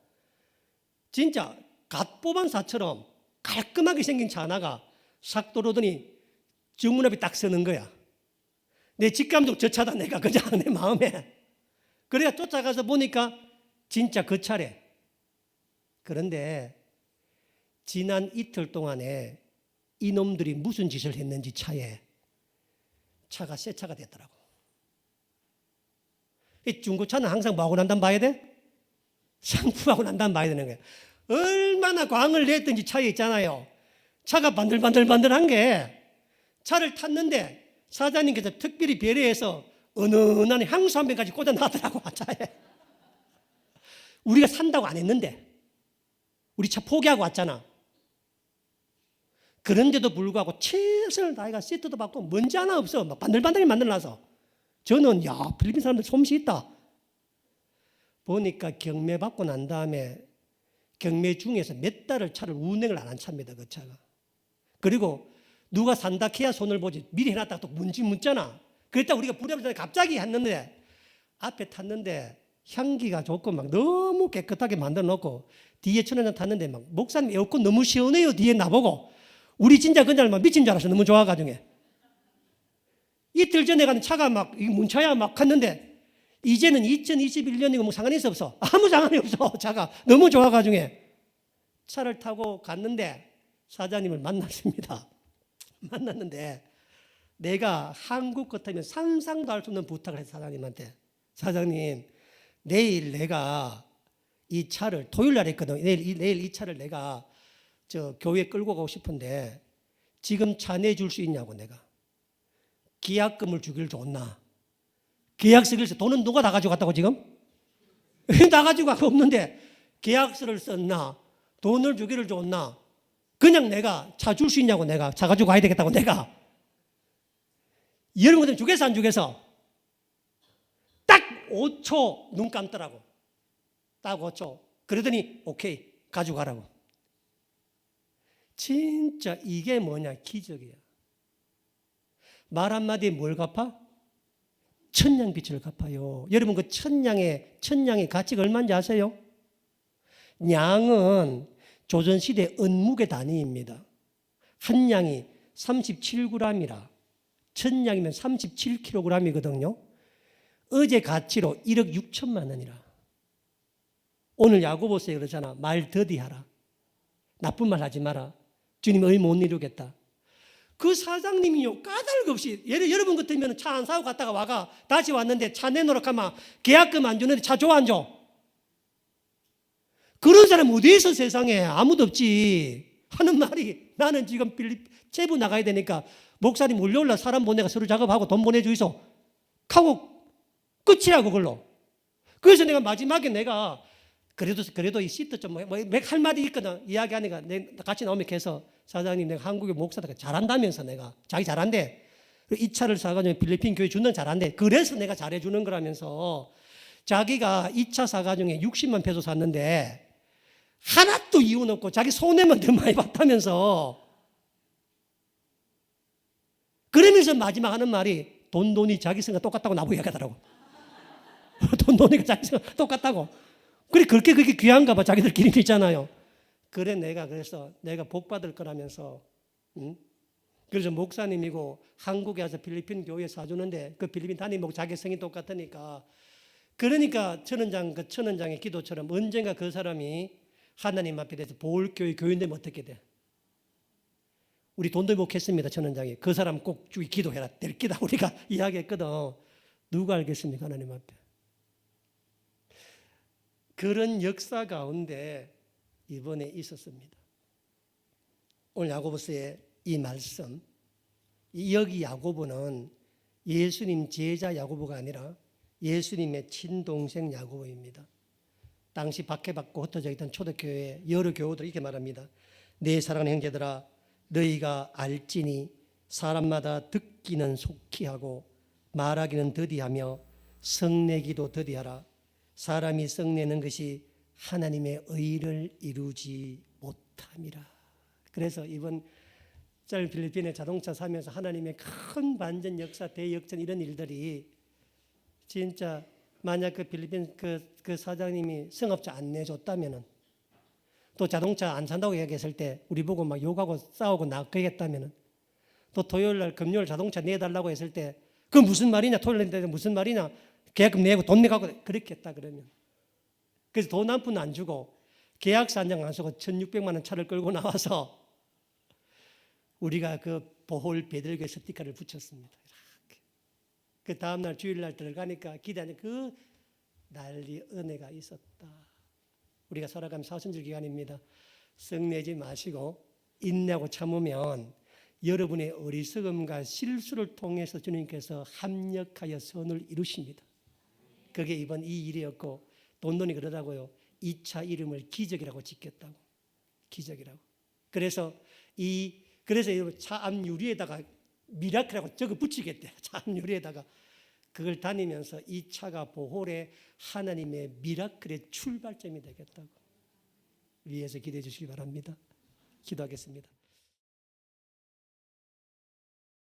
진짜 갓 뽑은 사처럼 깔끔하게 생긴 차 하나가 싹 들어오더니 정문 앞에 딱 서는 거야. 내 직감도 저 차다 내가 그냥 내 마음에. 그래가 쫓아가서 보니까 진짜 그 차래. 그런데 지난 이틀 동안에 이놈들이 무슨 짓을 했는지 차가 새 차가 됐더라고. 이 중고차는 항상 뭐하고 난 다음 봐야 돼? 상품하고 난 다음 봐야 되는 거야. 얼마나 광을 냈든지 차에 있잖아요. 차가 반들반들한 게 차를 탔는데 사장님께서 특별히 배려해서 은은한 향수 한 병까지 꽂아놨더라고 차에. 우리가 산다고 안 했는데 우리 차 포기하고 왔잖아. 그런데도 불구하고 최선을 다해가 시트도 받고 먼지 하나 없어. 막 반들반들하게 만들어놔서 저는 필리핀 사람들 솜씨 있다. 보니까 경매 받고 난 다음에 경매 중에서 몇 달을 차를 운행을 안 한 차입니다. 그 차가. 그리고 누가 산다 해야 손을 보지 미리 해놨다가 또 문지 묻잖아. 그랬다 우리가 부랴부랴 갑자기 했는데 앞에 탔는데 향기가 좋고 막 너무 깨끗하게 만들어 놓고 뒤에 천연장 탔는데 막 목사님 에어컨 너무 시원해요. 뒤에 나보고 우리 진짜 그날 막 미친 줄 알았어. 너무 좋아가지고. 이틀 전에 가는 차가 막 문차야 막 갔는데 이제는 2021년이고 뭐 상관이 없어. 아무 상관이 없어. 차가 너무 좋아가지고 차를 타고 갔는데 사장님을 만났습니다. 만났는데 내가 한국 같으면 상상도 할 수 없는 부탁을 했어. 사장님한테. 사장님 내일 내가 이 차를 토요일 날 했거든. 내일 이 차를 내가 저 교회 끌고 가고 싶은데 지금 차 내줄 수 있냐고. 내가 계약금을 주기를 줬나. 계약서를 써. 돈은 누가 다 가져갔다고 지금? 다 가지고 없는데 계약서를 썼나 돈을 주기를 줬나. 그냥 내가 차 줄 수 있냐고. 내가 차 가지고 가야 되겠다고. 내가 여러분들 주겠어 안 주겠어? 딱 5초 눈 감더라고. 딱 5초. 그러더니 오케이 가지고 가라고. 진짜 이게 뭐냐 기적이야. 말 한마디에 뭘 갚아? 천냥빚을 갚아요. 여러분 그 천냥의 가치가 얼마인지 아세요? 양은 조선시대 은묵의 단위입니다. 한 양이 37g이라 천냥이면 37kg이거든요. 어제 가치로 1억 6천만 원이라. 오늘 야고보서에 그러잖아. 말 더디하라. 나쁜 말 하지 마라. 주님 의 못 이루겠다. 그 사장님이요 까닭 없이 여러분 같으면 차 안 사고 갔다가 와가 다시 왔는데 차 내놓으라 하면 계약금 안 주는데 차 줘 안 줘? 그런 사람 어디 있어 세상에. 아무도 없지. 하는 말이 나는 지금 제부 나가야 되니까 목사님 올려올라 사람 보내가 서류 작업하고 돈 보내주이소 하고 끝이야 그걸로. 그래서 내가 마지막에 내가 그래도 이 시트 좀 할 말이 있거든. 이야기하니까 같이 나오면 해서 사장님 내가 한국의 목사다 잘한다면서 내가 자기 잘한대. 이 차를 사가지고 필리핀 교회 주는 잘한대. 그래서 내가 잘해주는 거라면서 자기가 이 차 사가지고 60만 페소 샀는데 하나도 이유 없고 자기 손해만 더 많이 봤다면서. 그러면서 마지막 하는 말이 돈이 자기 생각 똑같다고 나보고 이야기하더라고. 돈이가 자기 생각 똑같다고. 그렇게 귀한가 봐. 자기들끼리 있잖아요. 그래 그래서 내가 복 받을 거라면서. 응? 그래서 목사님이고 한국에 와서 필리핀 교회 사주는데 그 필리핀 담임목 자기 성이 똑같으니까. 그러니까 천원장의 기도처럼 언젠가 그 사람이 하나님 앞에 대해서 보울교회 교인 되면 어떻게 돼? 우리 돈도 못했습니다. 천원장이. 그 사람 꼭 주기 기도해라. 될 기다 우리가 이야기했거든. 누가 알겠습니까? 하나님 앞에. 그런 역사 가운데 이번에 있었습니다. 오늘 야고보서의 이 말씀, 여기 야고보는 예수님 제자 야고보가 아니라 예수님의 친동생 야고보입니다. 당시 박해받고 흩어져 있던 초대교회 여러 교우들이 이렇게 말합니다. 내 사랑하는 형제들아, 너희가 알지니 사람마다 듣기는 속히 하고 말하기는 더디하며 성내기도 더디하라. 사람이 성내는 것이 하나님의 의를 이루지 못함이라. 그래서 이번 짤 필리핀에 자동차 사면서 하나님의 큰 반전 역사, 대역전 이런 일들이 진짜 만약 그 필리핀 그 사장님이 승합차 안 내줬다면은 또 자동차 안 산다고 얘기했을 때 우리 보고 막 욕하고 싸우고 그랬다면은 또 토요일 날 금요일 자동차 내달라고 했을 때 그 무슨 말이냐 토요일 날 무슨 말이냐 계약금 내고 돈 내가고 그렇겠다 그러면 그래서 돈 한 푼 안 주고 계약서 한 장 안 쓰고 1,600만 원 차를 끌고 나와서 우리가 그 보홀 베들교 스티커를 붙였습니다. 이렇게. 그 다음날 주일날 들어가니까 기대하는 그 난리 은혜가 있었다. 우리가 살아가는 사순절 기간입니다. 성내지 마시고 인내하고 참으면 여러분의 어리석음과 실수를 통해서 주님께서 합력하여 선을 이루십니다. 그게 이번 이 일이었고 돈돈이 그러더라고요. 2차 이름을 기적이라고 짓겠다고. 기적이라고. 그래서 차 앞 유리에다가 미라클이라고 적어 붙이겠대. 차 앞 유리에다가 그걸 다니면서 이 차가 보홀의 하나님의 미라클의 출발점이 되겠다고. 위에서 기도해 주시기 바랍니다. 기도하겠습니다.